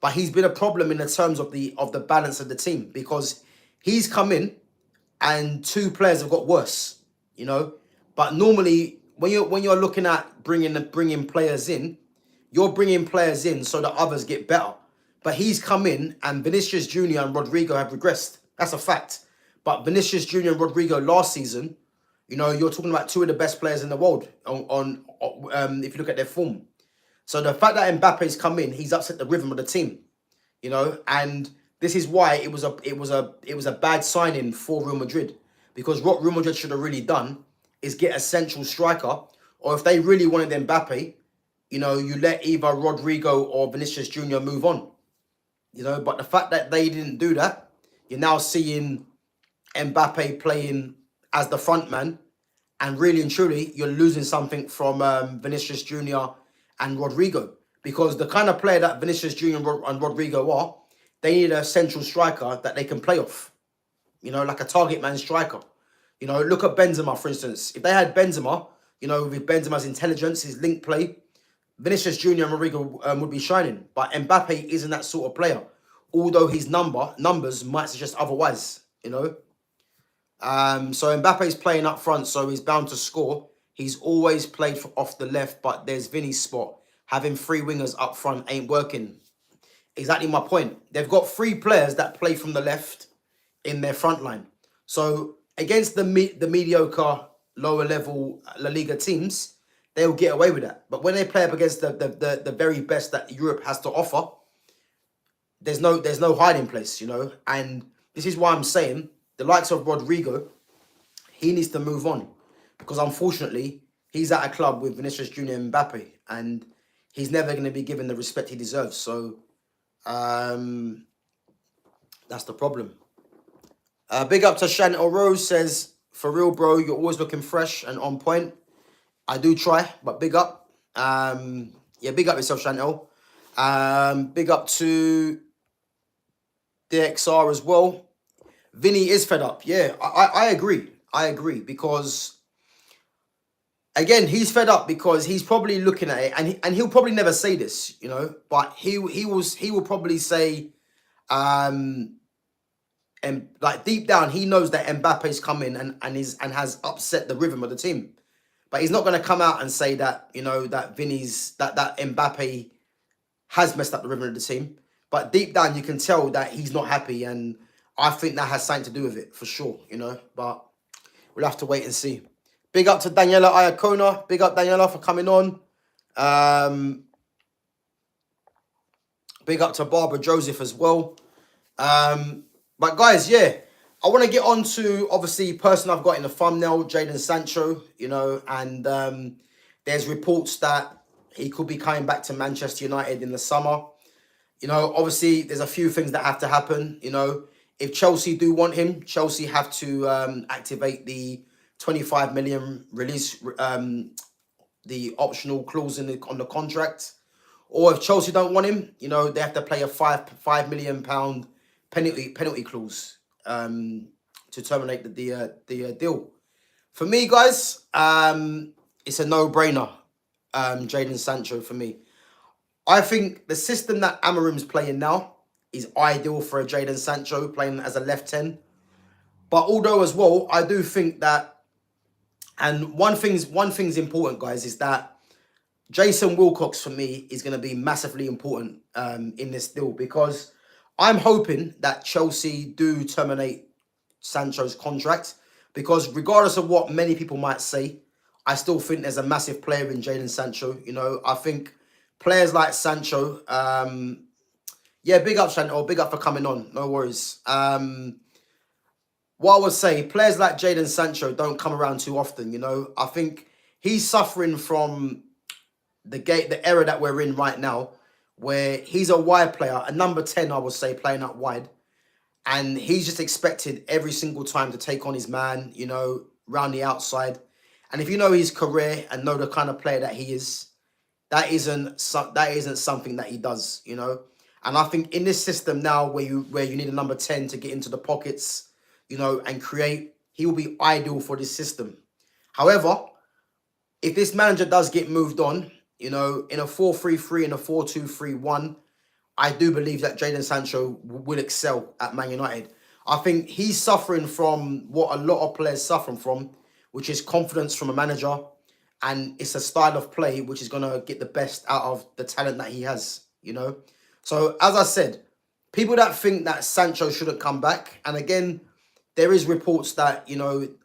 but he's been a problem in the terms of the balance of the team, because he's come in and 2 players have got worse, you know. But normally, when you're looking at bringing players in, you're bringing players in so that others get better. But he's come in and Vinicius Junior and Rodrigo have regressed. That's a fact. But Vinicius Junior and Rodrigo last season, you know, you're talking about 2 of the best players in the world on if you look at their form. So the fact that Mbappe's come in, he's upset the rhythm of the team, you know, and this is why it was a bad signing for Real Madrid, because what Real Madrid should have really done is get a central striker, or if they really wanted Mbappe, you know, you let either Rodrigo or Vinicius Junior move on, you know. But the fact that they didn't do that, you're now seeing Mbappe playing as the front man, and really and truly, you're losing something from Vinicius Junior and Rodrigo, because the kind of player that Vinicius Junior and Rodrigo are, they need a central striker that they can play off, you know, like a target man striker. You know, look at Benzema, for instance. If they had Benzema, you know, with Benzema's intelligence, his link play, Vinicius Junior and Rodrigo would be shining. But Mbappe isn't that sort of player, although his numbers might suggest otherwise, you know. So Mbappe's playing up front, so he's bound to score. He's always played off the left, but there's Vinny's spot. Having 3 wingers up front ain't working. Exactly my point. They've got 3 players that play from the left in their front line. So against the mediocre, lower level La Liga teams, they'll get away with that. But when they play up against the very best that Europe has to offer, there's no hiding place, you know. And this is why I'm saying the likes of Rodrigo, he needs to move on, because unfortunately he's at a club with Vinicius Junior and Mbappe, and he's never going to be given the respect he deserves. So that's the problem. Big up to Chantel Rose, says, for real, bro, you're always looking fresh and on point. I do try, but big up. Yeah, big up yourself, Chantel. Big up to DXR as well. Vinny is fed up. Yeah, I agree. I agree, because again, he's fed up because he's probably looking at it, and he'll probably never say this, you know, but he will probably say, and like deep down, he knows that Mbappe's come in and has upset the rhythm of the team. But he's not going to come out and say that, you know, that that Mbappe has messed up the rhythm of the team. But deep down, you can tell that he's not happy, and I think that has something to do with it, for sure, you know. But we'll have to wait and see. Big up to Daniela Iacona. Big up, Daniela, for coming on. Big up to Barbara Joseph as well. But guys, yeah, I want to get on to, obviously, person I've got in the thumbnail, Jadon Sancho, you know, and there's reports that he could be coming back to Manchester United in the summer. You know, obviously, there's a few things that have to happen, you know. If Chelsea do want him, Chelsea have to activate the 25 million release, the optional clause on the contract. Or if Chelsea don't want him, you know, they have to play a £5 million penalty clause to terminate the deal. For me, guys, it's a no-brainer, Jadon Sancho, for me. I think the system that Amorim's playing now is ideal for a Jadon Sancho playing as a left 10. But although as well, I do think that, and one thing's important, guys, is that Jason Wilcox for me is going to be massively important in this deal, because I'm hoping that Chelsea do terminate Sancho's contract, because regardless of what many people might say, I still think there's a massive player in Jadon Sancho. You know, I think players like Sancho, yeah, big up, Chantal. Big up for coming on. No worries. What I would say, players like Jadon Sancho don't come around too often, you know. I think he's suffering from the era that we're in right now, where he's a wide player, a number 10, I would say, playing out wide. And he's just expected every single time to take on his man, round the outside. And if you know his career and know the kind of player that he is, that isn't something that he does. And I think in this system now, where you need a number 10 to get into the pockets, and create, he will be ideal for this system. However, if this manager does get moved on, in a 4-3-3 and a 4-2-3-1, I do believe that Jadon Sancho will excel at Man United. I think he's suffering from what a lot of players suffer from, which is confidence from a manager. And it's a style of play which is going to get the best out of the talent that he has. So, as I said, people that think that Sancho shouldn't come back, and again, there is reports that,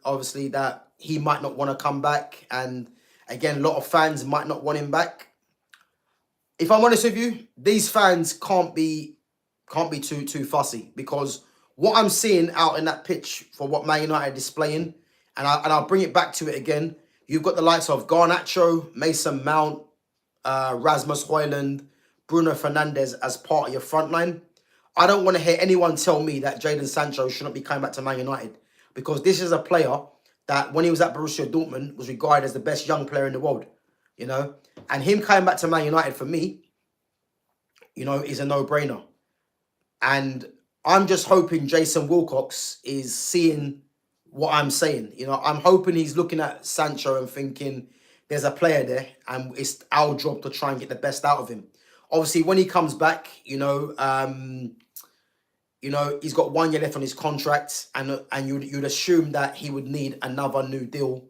obviously that he might not want to come back. And again, a lot of fans might not want him back. If I'm honest with you, these fans can't be too fussy, because what I'm seeing out in that pitch for what Man United are displaying, and I'll bring it back to it again. You've got the likes of Garnacho, Mason Mount, Rasmus Højlund, Bruno Fernandes as part of your front line. I don't want to hear anyone tell me that Jadon Sancho shouldn't be coming back to Man United, because this is a player that when he was at Borussia Dortmund was regarded as the best young player in the world, and him coming back to Man United for me, is a no-brainer. And I'm just hoping Jason Wilcox is seeing what I'm saying. I'm hoping he's looking at Sancho and thinking there's a player there and it's our job to try and get the best out of him. Obviously, when he comes back, he's got 1 year left on his contract, and you'd assume that he would need another new deal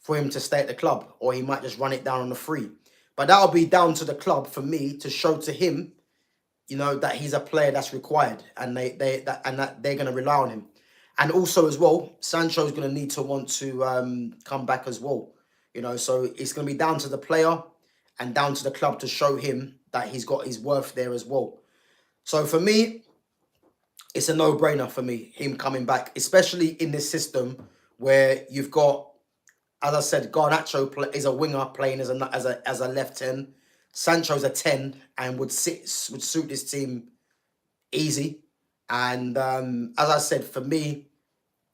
for him to stay at the club, or he might just run it down on the free. But that'll be down to the club for me to show to him, that he's a player that's required, and that they're going to rely on him. And also as well, Sancho's going to need to want to come back as well. So it's going to be down to the player and down to the club to show him that he's got his worth there as well. So for me, it's a no-brainer for me, him coming back, especially in this system where you've got, as I said, Garnacho is a winger playing as a left 10. Sancho's a 10 and would suit this team easy. And as I said, for me,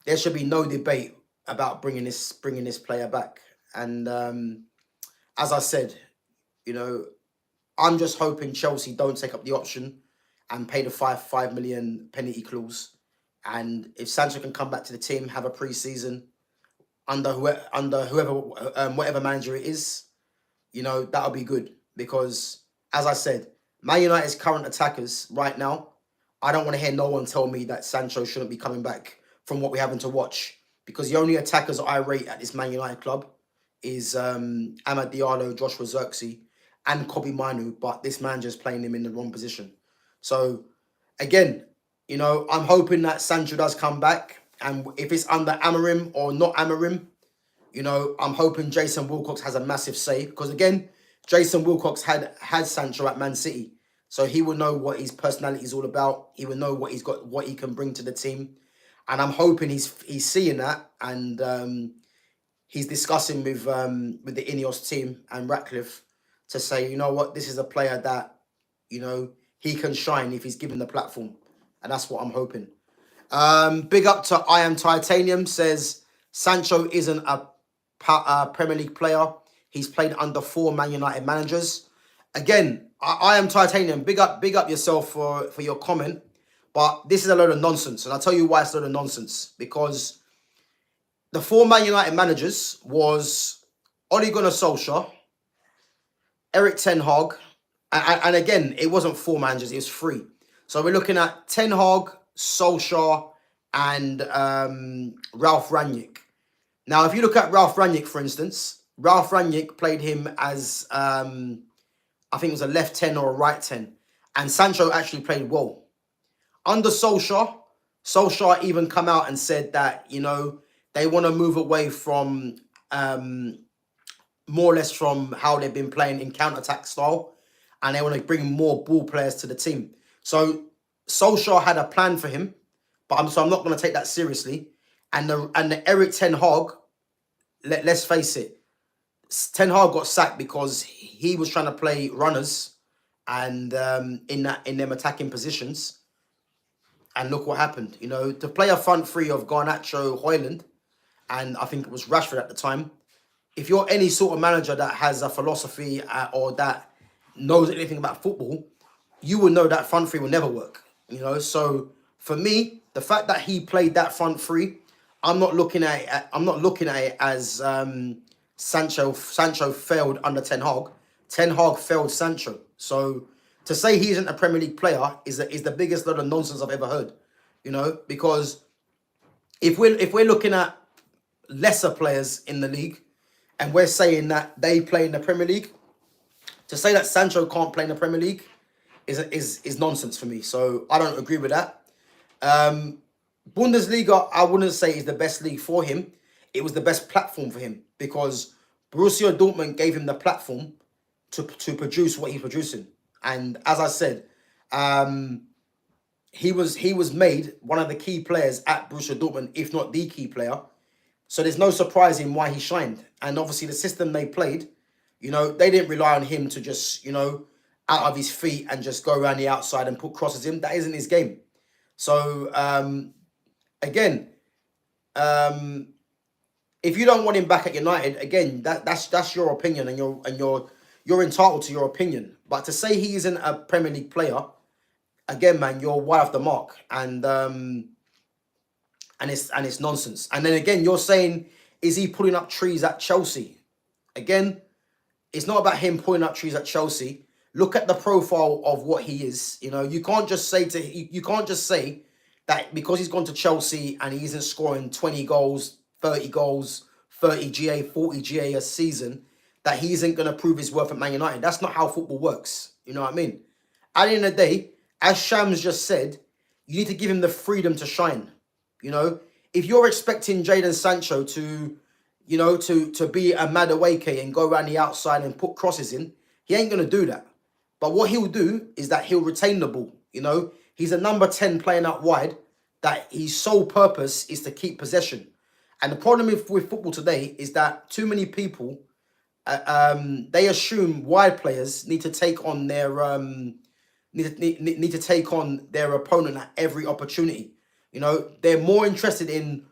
there should be no debate about bringing this player back. And as I said, I'm just hoping Chelsea don't take up the option and pay the 5 million penalty clause. And if Sancho can come back to the team, have a pre-season under whoever, whatever manager it is, that'll be good. Because, as I said, Man United's current attackers right now, I don't want to hear no one tell me that Sancho shouldn't be coming back from what we're having to watch. Because the only attackers I rate at this Man United club is Amad Diallo, Joshua Zirkzee, and Kobbie Mainoo, but this manager's playing him in the wrong position. So, again, I'm hoping that Sancho does come back. And if it's under Amorim or not Amorim, I'm hoping Jason Wilcox has a massive say. Because, again, Jason Wilcox had Sancho at Man City. So he will know what his personality is all about. He will know what he's got, what he can bring to the team. And I'm hoping he's seeing that. And he's discussing with the Ineos team and Ratcliffe to say, you know what, this is a player that, he can shine if he's given the platform. And that's what I'm hoping. Big up to I Am Titanium, says Sancho isn't a Premier League player. He's played under 4 Man United managers. Again, I Am Titanium, big up yourself for your comment. But this is a load of nonsense. And I'll tell you why it's a load of nonsense. Because the 4 Man United managers was Ole Gunnar Solskjaer, Erik Ten Hag, and again, it wasn't 4 managers, it was 3. So we're looking at Ten Hag, Solskjaer, and Ralf Rangnick. Now, if you look at Ralf Rangnick, for instance, Ralf Rangnick played him as, I think it was a left 10 or a right 10. And Sancho actually played well. Under Solskjaer even come out and said that, they want to move away from, more or less from how they've been playing in counter-attack style. And they want to bring more ball players to the team. So Solskjaer had a plan for him, but I'm not going to take that seriously. And the Erik Ten Hag, let's face it, Ten Hag got sacked because he was trying to play runners and in them attacking positions. And look what happened. You know, to play a front three of Garnacho, Højlund, and I think it was Rashford at the time. If you're any sort of manager that has a philosophy or that knows anything about football, you will know that front three will never work. You know, so for me, the fact that he played that front three, I'm not looking at it. I'm not looking at it as Sancho failed under Ten Hag. Ten Hag failed Sancho. So to say he isn't a Premier League player is the biggest load of nonsense I've ever heard. You know, because if we're looking at lesser players in the league, and we're saying that they play in the Premier League, to say that Sancho can't play in the Premier League is nonsense for me. So I don't agree with that. Bundesliga, I wouldn't say is the best league for him. It was the best platform for him because Borussia Dortmund gave him the platform to produce what he's producing. And as I said, he was made one of the key players at Borussia Dortmund, if not the key player. So there's no surprise in why he shined. And obviously the system they played, you know, they didn't rely on him to just, you know, out of his feet and just go around the outside and put crosses in. That isn't his game. So again, if you don't want him back at United, again, that's your opinion, and you're entitled to your opinion. But to say he isn't a Premier League player, again, man, you're wide off the mark, and it's nonsense. And then again, you're saying, is he pulling up trees at Chelsea? Again, it's not about him pulling up trees at Chelsea. Look at the profile of what he is. You know, you can't just say that because he's gone to Chelsea and he isn't scoring 20 goals, 30 goals, 30 GA, 40 GA a season, that he isn't going to prove his worth at Man United. That's not how football works. You know what I mean? At the end of the day, as Shams just said, you need to give him the freedom to shine. You know, if you're expecting Jadon Sancho to, you know, to be a Madueke and go around the outside and put crosses in, he ain't going to do that. But what he'll do is that he'll retain the ball. You know, he's a number 10 playing out wide, that his sole purpose is to keep possession. And the problem with football today is that too many people, they assume wide players need to take on their need to take on their opponent at every opportunity. You know, they're more interested in,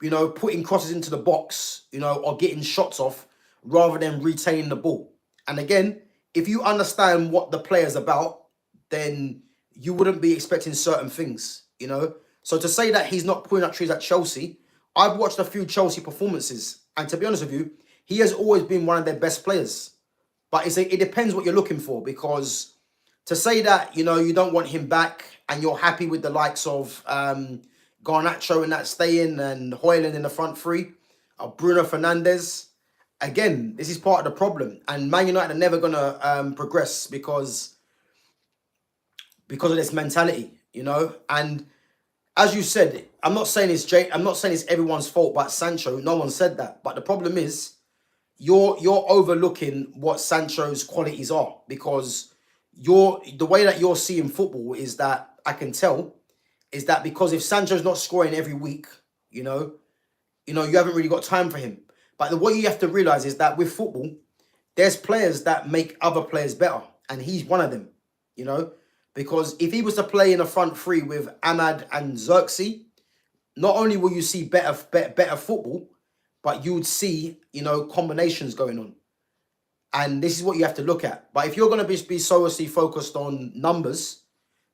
you know, putting crosses into the box, you know, or getting shots off rather than retaining the ball. And again, if you understand what the player's about, then you wouldn't be expecting certain things, you know. So to say that he's not pulling up trees at Chelsea, I've watched a few Chelsea performances, and to be honest with you, he has always been one of their best players. But it depends what you're looking for, because to say that, you know, you don't want him back and you're happy with the likes of Garnacho and that staying and Højlund in the front three, Bruno Fernandes, again, this is part of the problem. And Man United are never going to progress because of this mentality, you know. And as you said, I'm not saying it's everyone's fault but Sancho. No one said that. But the problem is you're overlooking what Sancho's qualities are, because the way that you're seeing football is that, I can tell, is that because if Sancho's not scoring every week, you know, you haven't really got time for him. But what you have to realize is that with football, there's players that make other players better, and he's one of them, you know. Because if he was to play in a front three with Ahmad and Xerxes, not only will you see better football, but you would see, you know, combinations going on. And this is what you have to look at. But if you're going to be solely focused on numbers,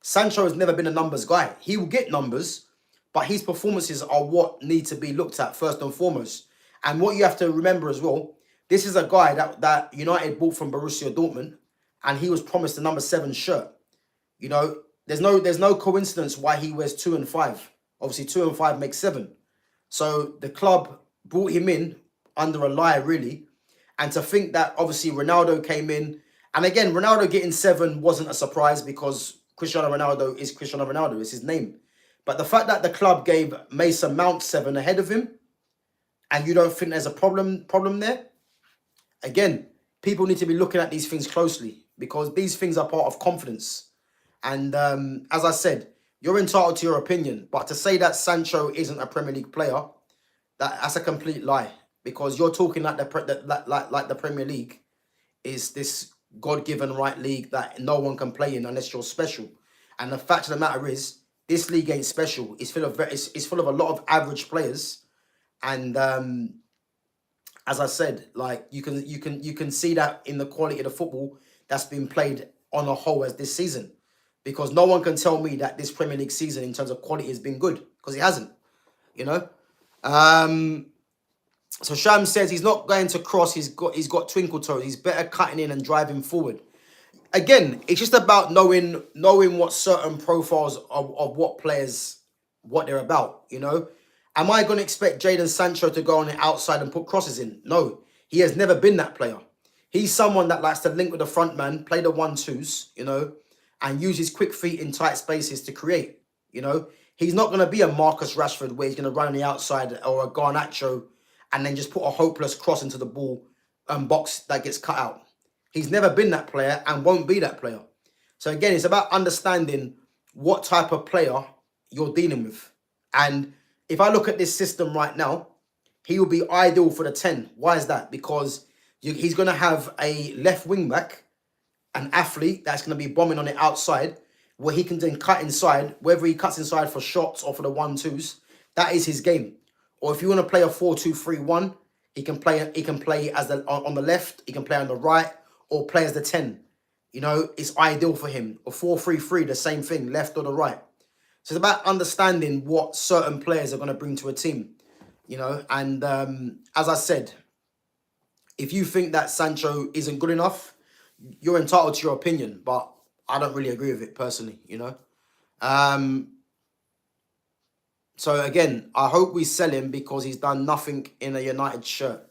Sancho has never been a numbers guy. He will get numbers, but his performances are what need to be looked at first and foremost. And what you have to remember as well, this is a guy that United bought from Borussia Dortmund, and he was promised the number 7 shirt. You know, there's no coincidence why he wears 2 and 5. Obviously, 2 and 5 makes 7. So the club brought him in under a lie, really. And to think that obviously Ronaldo came in, and again, Ronaldo getting 7 wasn't a surprise because Cristiano Ronaldo is Cristiano Ronaldo, it's his name. But the fact that the club gave Mason Mount 7 ahead of him, and you don't think there's a problem there, again, people need to be looking at these things closely, because these things are part of confidence. And as I said, you're entitled to your opinion, but to say that Sancho isn't a Premier League player, that's a complete lie. because you're talking like like the Premier League is this God-given right league that no one can play in unless you're special. And the fact of the matter is, this league ain't special. It's full of it's full of a lot of average players, and as I said, like you can see that in the quality of the football that's been played on a whole as this season, because no one can tell me that this Premier League season in terms of quality has been good, because it hasn't. You know. So Sham says he's not going to cross. He's got twinkle toes. He's better cutting in and driving forward. Again, it's just about knowing what certain profiles of what players, what they're about, you know. Am I going to expect Jadon Sancho to go on the outside and put crosses in? No, he has never been that player. He's someone that likes to link with the front man, play the 1-2s, you know, and use his quick feet in tight spaces to create, you know. He's not going to be a Marcus Rashford where he's going to run on the outside, or a Garnacho and then just put a hopeless cross into the ball box that gets cut out. He's never been that player and won't be that player. So again, it's about understanding what type of player you're dealing with. And if I look at this system right now, he will be ideal for the 10. Why is that? Because he's going to have a left wing back, an athlete that's going to be bombing on the outside, where he can then cut inside, whether he cuts inside for shots or for the 1-2s. That is his game. Or if you want to play a 4-2-3-1, he can play as on the left, he can play on the right, or play as the 10. You know, it's ideal for him. Or 4-3-3, the same thing, left or the right. So it's about understanding what certain players are going to bring to a team. You know, and as I said, if you think that Sancho isn't good enough, you're entitled to your opinion, but I don't really agree with it personally, you know. So again, I hope we sell him because he's done nothing in a United shirt.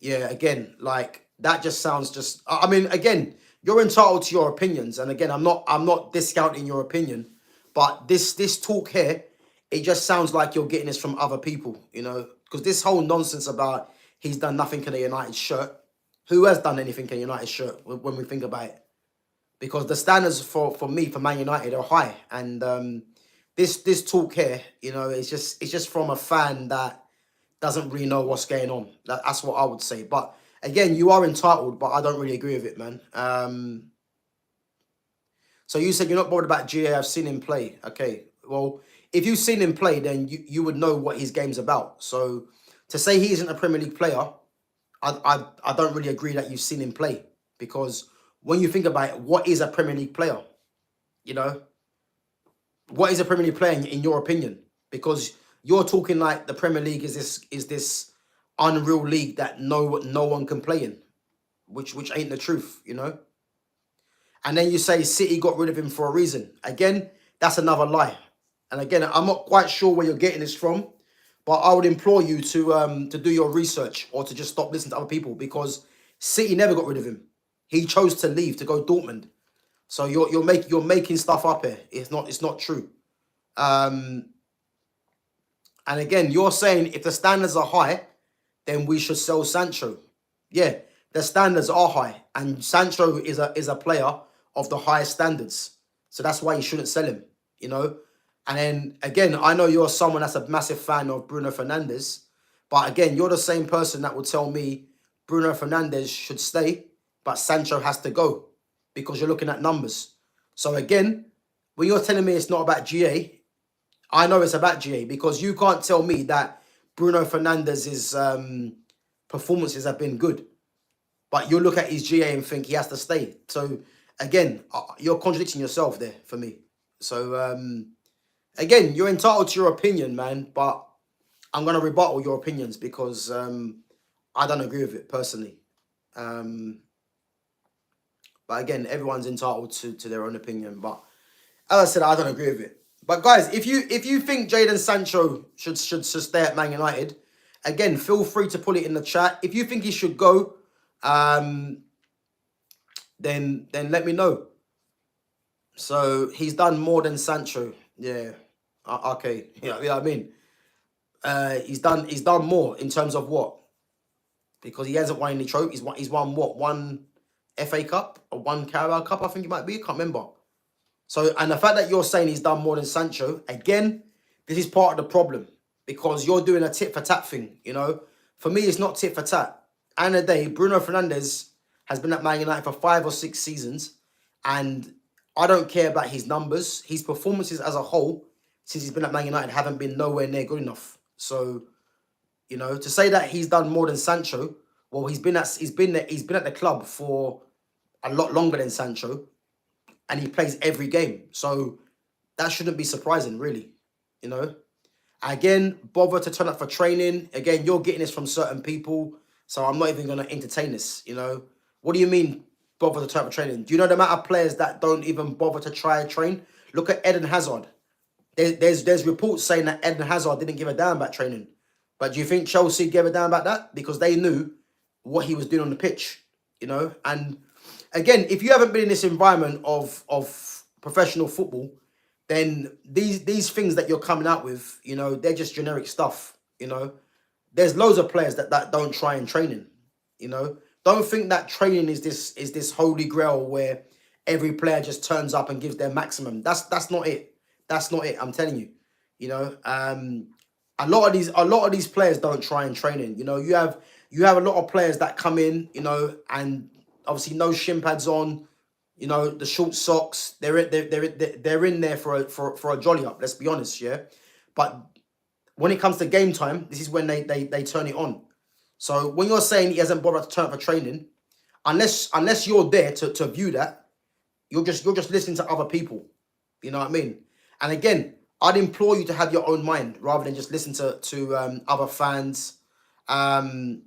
Yeah, again, like that just sounds just. I mean, again, you're entitled to your opinions, and again, I'm not discounting your opinion, but this talk here, it just sounds like you're getting this from other people, you know, because this whole nonsense about he's done nothing in a United shirt. Who has done anything in a United shirt when we think about it? Because the standards for me, for Man United, are high, and this talk here, you know, it's just from a fan that doesn't really know what's going on. That's what I would say. But again, you are entitled, but I don't really agree with it, man. So you said you're not bothered about GA. I've seen him play. Okay, well, if you've seen him play, then you would know what his game's about. So to say he isn't a Premier League player, I don't really agree that you've seen him play, because when you think about it, what is a Premier League player? You know, what is a Premier League player in your opinion? Because you're talking like the Premier League is this unreal league that no one can play in, which ain't the truth, you know. And then you say City got rid of him for a reason. Again, that's another lie. And again, I'm not quite sure where you're getting this from, but I would implore you to do your research, or to just stop listening to other people, because City never got rid of him. He chose to leave to go Dortmund. So you're making stuff up here. It's not true. And again, you're saying if the standards are high, then we should sell Sancho. Yeah, the standards are high, and Sancho is a player of the highest standards. So that's why you shouldn't sell him, you know. And then again, I know you're someone that's a massive fan of Bruno Fernandes, but again, you're the same person that would tell me Bruno Fernandes should stay, but Sancho has to go, because you're looking at numbers. So again, when you're telling me it's not about GA, I know it's about GA, because you can't tell me that Bruno Fernandes's performances have been good, but you look at his GA and think he has to stay. So again, you're contradicting yourself there for me. So again, you're entitled to your opinion, man, but I'm going to rebuttal your opinions, because I don't agree with it personally. But again, everyone's entitled to their own opinion. But as I said, I don't agree with it. But guys, if you think Jadon Sancho should stay at Man United, again, feel free to put it in the chat. If you think he should go, then let me know. So he's done more than Sancho. Yeah. Okay. Yeah, I mean, he's done more in terms of what? Because he hasn't won any trophies. He's won what? One FA Cup or one Carabao Cup, I think it might be. I can't remember. So, and the fact that you're saying he's done more than Sancho, again, this is part of the problem, because you're doing a tit for tat thing, you know. For me, it's not tit for tat. End of the day, Bruno Fernandes has been at Man United for 5 or 6 seasons, and I don't care about his numbers. His performances as a whole since he's been at Man United haven't been nowhere near good enough. So, to say that he's done more than Sancho, well, he's been at the club for a lot longer than Sancho, and he plays every game. So that shouldn't be surprising, really. You know. Again, bother to turn up for training. Again, you're getting this from certain people, so I'm not even going to entertain this. What do you mean bother to turn up for training? Do you know the amount of players that don't even bother to try and train? Look at Eden Hazard. There's reports saying that Eden Hazard didn't give a damn about training. But do you think Chelsea gave a damn about that? Because they knew what he was doing on the pitch, And again, if you haven't been in this environment of professional football, then these things that you're coming out with, they're just generic stuff, There's loads of players that don't try in training, Don't think that training is this holy grail where every player just turns up and gives their maximum. That's not it. That's not it. I'm telling you, a lot of these players don't try in training. You have a lot of players that come in, and obviously no shin pads on, the short socks. They're in there for a jolly up. Let's be honest, yeah. But when it comes to game time, this is when they turn it on. So when you're saying he hasn't bothered to turn up for training, unless you're there to view that, you're just listening to other people. You know what I mean? And again, I'd implore you to have your own mind rather than just listen to other fans and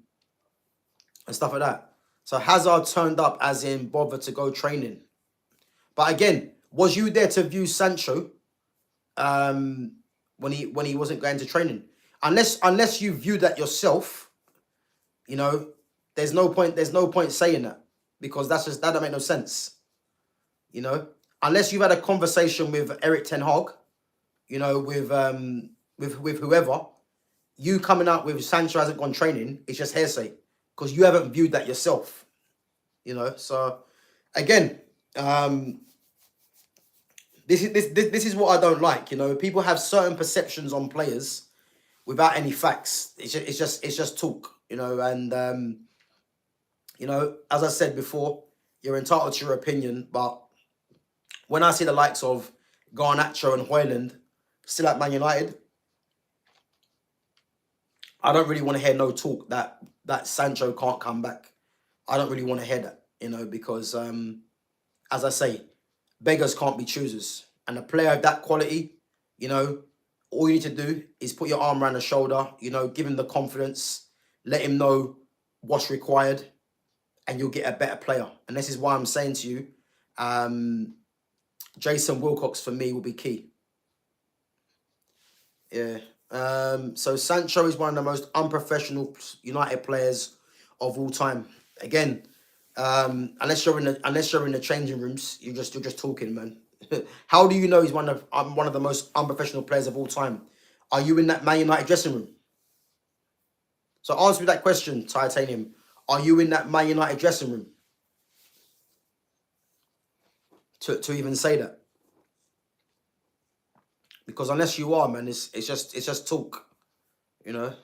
stuff like that. So Hazard turned up as in bothered to go training. But again, was you there to view Sancho when he wasn't going to training? Unless you view that yourself, there's no point saying that, because that don't make no sense. Unless you've had a conversation with Eric Ten Hag, with whoever, you coming out with Sancho hasn't gone training, it's just hearsay, because you haven't viewed that yourself. So again, this is what I don't like. People have certain perceptions on players without any facts. It's just talk. And as I said before, you're entitled to your opinion, but when I see the likes of Garnacho and Højlund still at Man United, I don't really want to hear no talk that Sancho can't come back. I don't really want to hear that, because as I say, beggars can't be choosers. And a player of that quality, all you need to do is put your arm around the shoulder, give him the confidence, let him know what's required, and you'll get a better player. And this is why I'm saying to you, Jason Wilcox for me will be key. Yeah. So Sancho is one of the most unprofessional United players of all time. Again, unless you're in the changing rooms, you're just talking, man. How do you know he's one of the most unprofessional players of all time? Are you in that Man United dressing room? So answer me that question, Titanium. Are you in that Man United dressing room? To even say that. Because unless you are, man, it's just talk. It's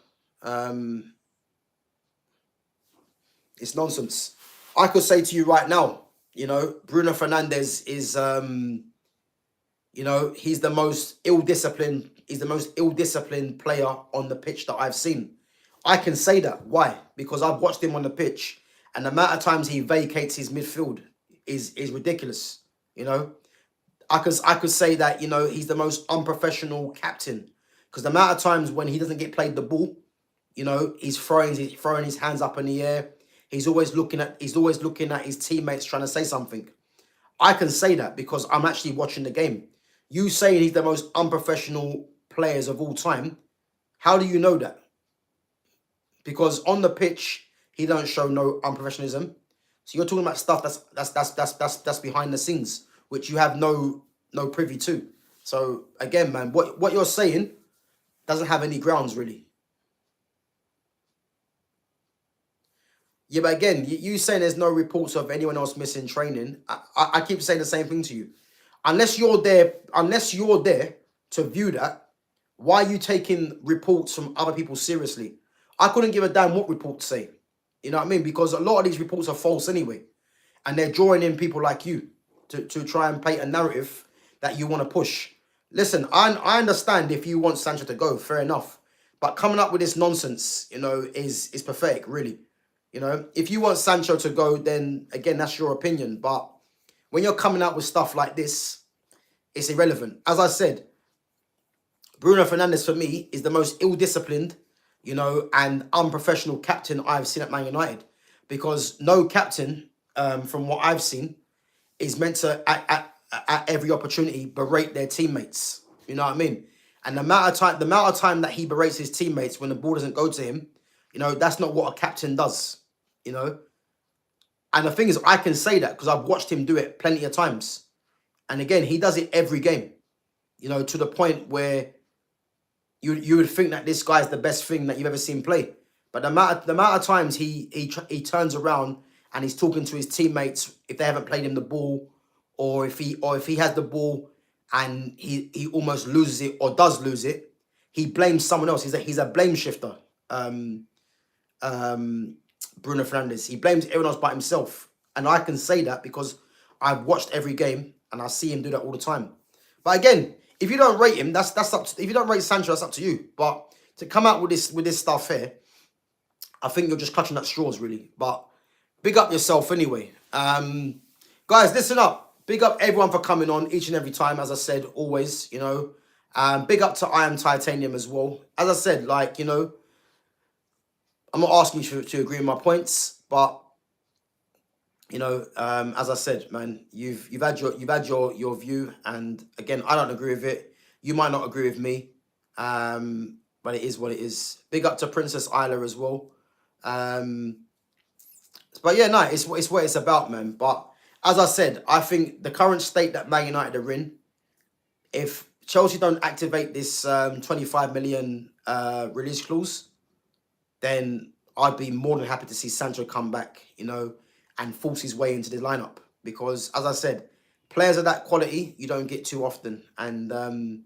nonsense. I could say to you right now, Bruno Fernandes is he's the most ill-disciplined player on the pitch that I've seen. I can say that. Why? Because I've watched him on the pitch, and the amount of times he vacates his midfield is ridiculous. I could say that, he's the most unprofessional captain, because the amount of times when he doesn't get played the ball, he's throwing his hands up in the air. He's always looking at his teammates trying to say something. I can say that because I'm actually watching the game. You saying he's the most unprofessional players of all time, how do you know that? Because on the pitch, he don't show no unprofessionalism. So you're talking about stuff that's behind the scenes, which you have no privy to. So again, man, what you're saying doesn't have any grounds, really. Yeah, but again, you saying there's no reports of anyone else missing training. I keep saying the same thing to you. Unless you're there to view that, why are you taking reports from other people seriously? I couldn't give a damn what reports say. You know what I mean? Because a lot of these reports are false anyway. And they're drawing in people like you to try and paint a narrative that you want to push. Listen, I understand if you want Sancho to go, fair enough. But coming up with this nonsense, is pathetic, really. If you want Sancho to go, then again, that's your opinion. But when you're coming out with stuff like this, it's irrelevant. As I said, Bruno Fernandes, for me, is the most ill-disciplined, and unprofessional captain I've seen at Man United. Because no captain, from what I've seen, is meant to, at every opportunity, berate their teammates. You know what I mean? And the amount of time that he berates his teammates when the ball doesn't go to him, that's not what a captain does. And the thing is, I can say that because I've watched him do it plenty of times. And again, he does it every game, to the point where you would think that this guy's the best thing that you've ever seen play. But the amount of times he turns around and he's talking to his teammates if they haven't played him the ball, or if he has the ball and he almost loses it or does lose it, he blames someone else. He's a blame shifter. Bruno Fernandes. He blames everyone else but himself. And I can say that because I've watched every game and I see him do that all the time. But again, if you don't rate him, that's up to, if you don't rate Sancho, that's up to you. But to come out with this stuff here, I think you're just clutching at straws, really. But big up yourself anyway. Guys, listen up. Big up everyone for coming on each and every time, as I said, always, big up to I Am Titanium as well. As I said, I'm not asking you to agree with my points, but as I said, man, you've had your view, and again, I don't agree with it. You might not agree with me, but it is what it is. Big up to Princess Isla as well. But yeah, no, it's what it's about, man. But as I said, I think the current state that Man United are in, if Chelsea don't activate this 25 million release clause, then I'd be more than happy to see Sancho come back, and force his way into the lineup. Because, as I said, players of that quality, you don't get too often. And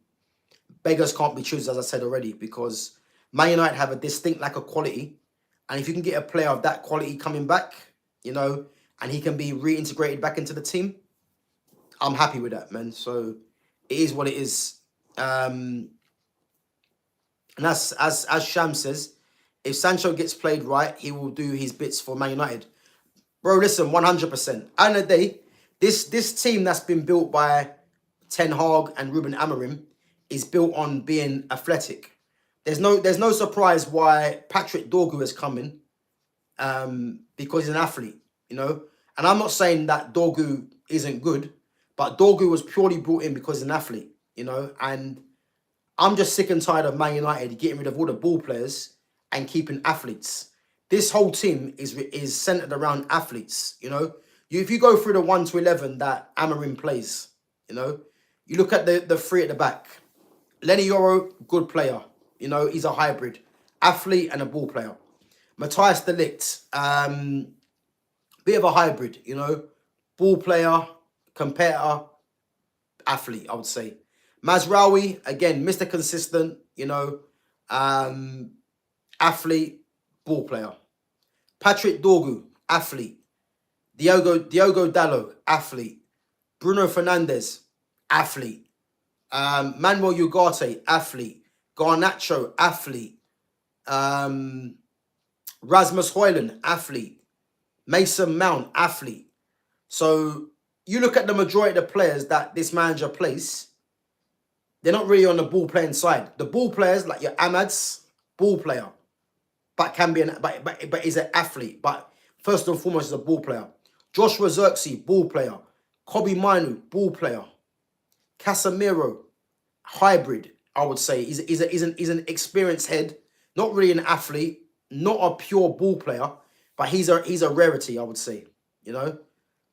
beggars can't be choosers, as I said already, because Man United have a distinct lack of quality. And if you can get a player of that quality coming back, and he can be reintegrated back into the team, I'm happy with that, man. So it is what it is. And as Sham says, if Sancho gets played right, he will do his bits for Man United. Bro, listen, 100%. At the end of the day, this team that's been built by Ten Hag and Ruben Amorim is built on being athletic. There's no surprise why Patrick Dorgu is coming, because he's an athlete, And I'm not saying that Dorgu isn't good, but Dorgu was purely brought in because he's an athlete, And I'm just sick and tired of Man United getting rid of all the ball players and keeping athletes. This whole team is centered around athletes, If you go through the 1 to 11 that Amorim plays, you look at the three at the back. Lenny Yoro, good player. He's a hybrid. Athlete and a ball player. Matthias de Ligt, bit of a hybrid, Ball player, competitor, athlete, I would say. Mazraoui, again, Mr. Consistent, athlete, ball player. Patrick Dorgu, athlete. Diogo Dalot, athlete. Bruno Fernandes, athlete. Manuel Ugarte, athlete. Garnacho, athlete. Rasmus Højlund, athlete. Mason Mount, athlete. So you look at the majority of the players that this manager plays, they're not really on the ball playing side. The ball players, like your Amads, ball player, but can be but is an athlete. But first and foremost, is a ball player. Joshua Zirkzee, ball player. Kobe Mainu, ball player. Casemiro, hybrid, I would say. He's an experienced head, not really an athlete, not a pure ball player, but he's a rarity, I would say.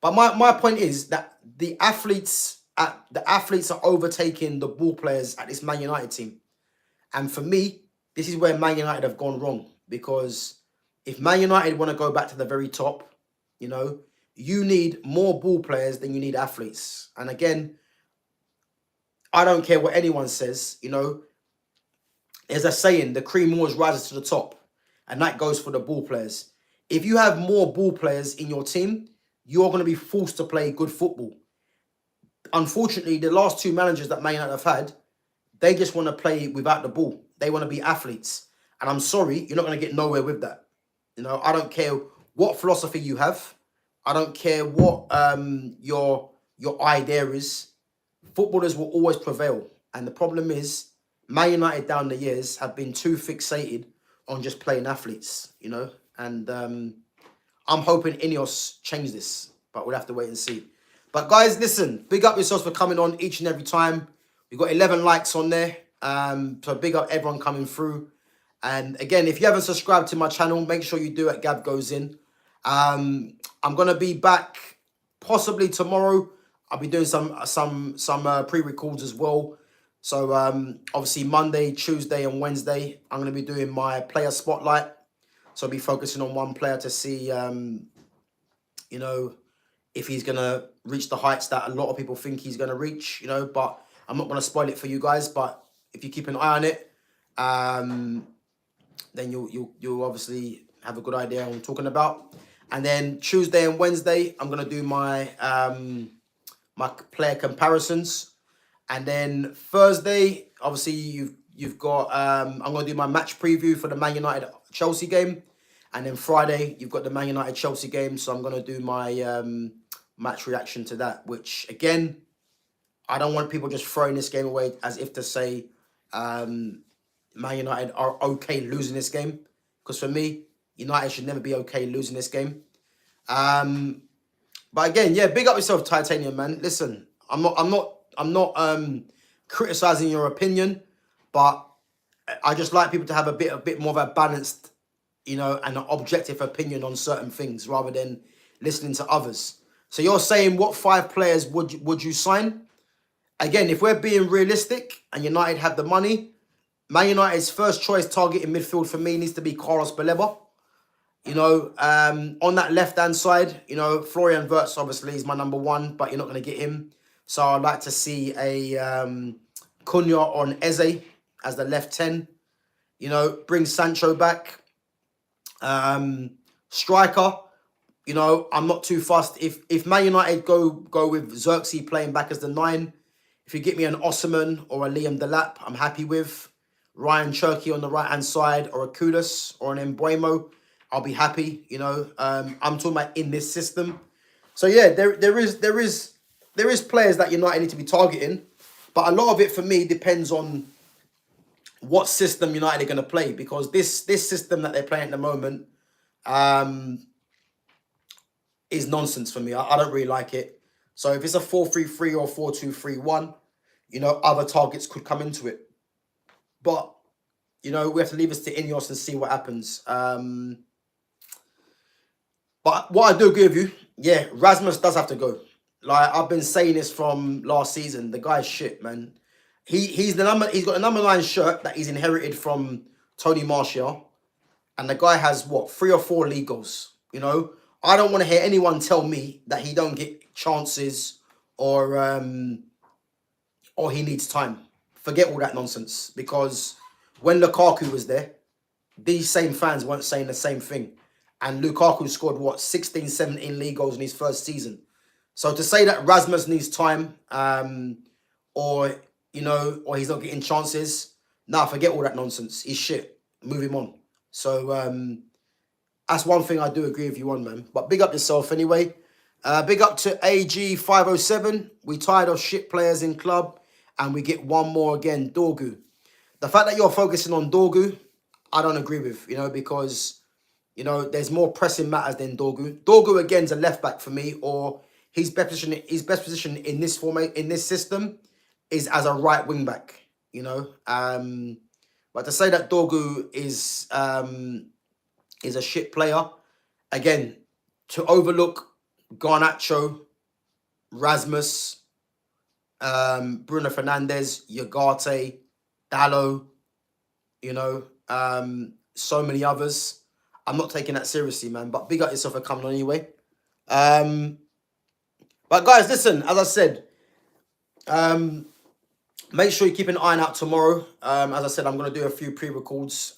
But my point is that the athletes are overtaking the ball players at this Man United team. And for me, this is where Man United have gone wrong. Because if Man United want to go back to the very top, you need more ball players than you need athletes. And again, I don't care what anyone says, There's a saying, the cream always rises to the top. and that goes for the ball players. If you have more ball players in your team, you're going to be forced to play good football. Unfortunately, the last two managers that Man United have had, they just want to play without the ball. They want to be athletes. And I'm sorry, you're not going to get nowhere with that. I don't care what philosophy you have. I don't care what your idea is. Footballers will always prevail. And the problem is, Man United down the years have been too fixated on just playing athletes, And I'm hoping Ineos change this, but we'll have to wait and see. But guys, listen, big up yourselves for coming on each and every time. We've got 11 likes on there. So big up everyone coming through. And again, if you haven't subscribed to my channel, make sure you do at GavGoesIn. I'm going to be back possibly tomorrow. I'll be doing some pre-records as well. So obviously Monday, Tuesday and Wednesday, I'm going to be doing my player spotlight. So I'll be focusing on one player to see, if he's going to reach the heights that a lot of people think he's going to reach, but I'm not going to spoil it for you guys. But if you keep an eye on it, then you'll obviously have a good idea what I'm talking about. And then Tuesday and Wednesday, I'm going to do my my player comparisons. And then Thursday, obviously you've got I'm going to do my match preview for the Man United Chelsea game. And then Friday, you've got the Man United Chelsea game. So I'm going to do my match reaction to that, which again, I don't want people just throwing this game away as if to say Man United are okay losing this game. Because for me, United should never be okay losing this game. But again, yeah, big up yourself, Titanium, man. Listen, I'm not criticizing your opinion, but I just like people to have a bit more of a balanced, and an objective opinion on certain things rather than listening to others. So you're saying what 5 players would you sign? Again, if we're being realistic and United have the money, Man United's first choice target in midfield for me needs to be Carlos Baleba. On that left-hand side, Florian Wirtz obviously is my number 1, but you're not going to get him. So I'd like to see a Cunha on Eze as the left 10. Bring Sancho back. Striker, I'm not too fussed. If Man United go with Xerxes playing back as the 9, if you get me an Osimhen or a Liam Delap, I'm happy with. Ryan Cherky on the right-hand side, or a Kudus or an Embuemo, I'll be happy. I'm talking about in this system. So yeah, there is players that United need to be targeting, but a lot of it for me depends on what system United are going to play, because this system that they're playing at the moment is nonsense for me. I don't really like it. So if it's a 4-3-3 or 4-2-3-1, other targets could come into it. But, we have to leave this to Ineos and see what happens. But what I do agree with you, yeah, Rasmus does have to go. Like, I've been saying this from last season. The guy's shit, man. He's got a number 9 shirt that he's inherited from Tony Martial. And the guy has, 3 or 4 league goals, I don't want to hear anyone tell me that he don't get chances or he needs time. Forget all that nonsense. Because when Lukaku was there, these same fans weren't saying the same thing. And Lukaku scored, 16, 17 league goals in his first season. So to say that Rasmus needs time or he's not getting chances, forget all that nonsense. He's shit. Move him on. So that's one thing I do agree with you on, man. But big up yourself anyway. Big up to AG507. We tired of shit players in club, and we get one more again, Dorgu. The fact that you're focusing on Dorgu, I don't agree with, because, there's more pressing matters than Dorgu. Dorgu, again, is a left-back for me, or his best position in this format, in this system, is as a right wing-back, But to say that Dorgu is a shit player, again, to overlook Garnacho, Rasmus, Bruno Fernandes, Ugarte, Dallo, so many others. I'm not taking that seriously, man. But big up yourself for coming on anyway. But guys, listen, as I said, make sure you keep an eye out tomorrow. As I said, I'm going to do a few pre-records.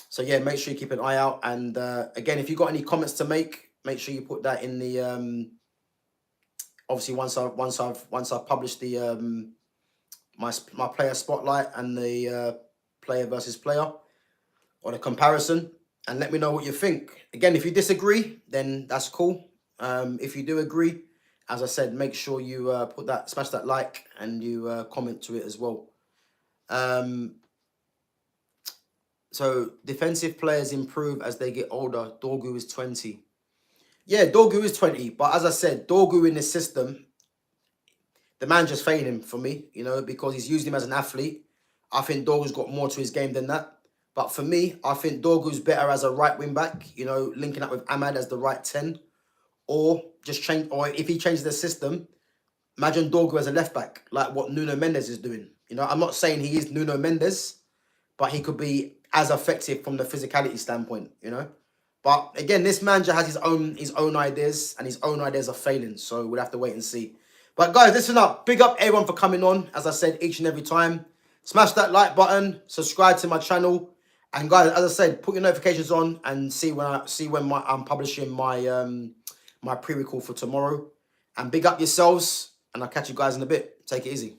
So yeah, make sure you keep an eye out. And again, if you've got any comments to make sure you put that in the obviously once I've published the my player spotlight and the player versus player or the comparison, and let me know what you think. Again, if you disagree, then that's cool. If you do agree, as I said, make sure you smash that like, and you comment to it as well. So defensive players improve as they get older. Dorgu is 20. Yeah, Dorgu is 20, but as I said, Dorgu in this system, the man just failing him for me, because he's used him as an athlete. I think Dorgu's got more to his game than that. But for me, I think Dorgu's better as a right wing back, linking up with Ahmad as the right 10. Or if he changes the system, imagine Dorgu as a left back, like what Nuno Mendes is doing. I'm not saying he is Nuno Mendes, but he could be as effective from the physicality standpoint, But again, this manager has his own ideas, and his own ideas are failing. So we'll have to wait and see. But guys, listen up. Big up everyone for coming on. As I said, each and every time. Smash that like button. Subscribe to my channel. And guys, as I said, put your notifications on and see when I'm publishing my my pre-record for tomorrow. And big up yourselves. And I'll catch you guys in a bit. Take it easy.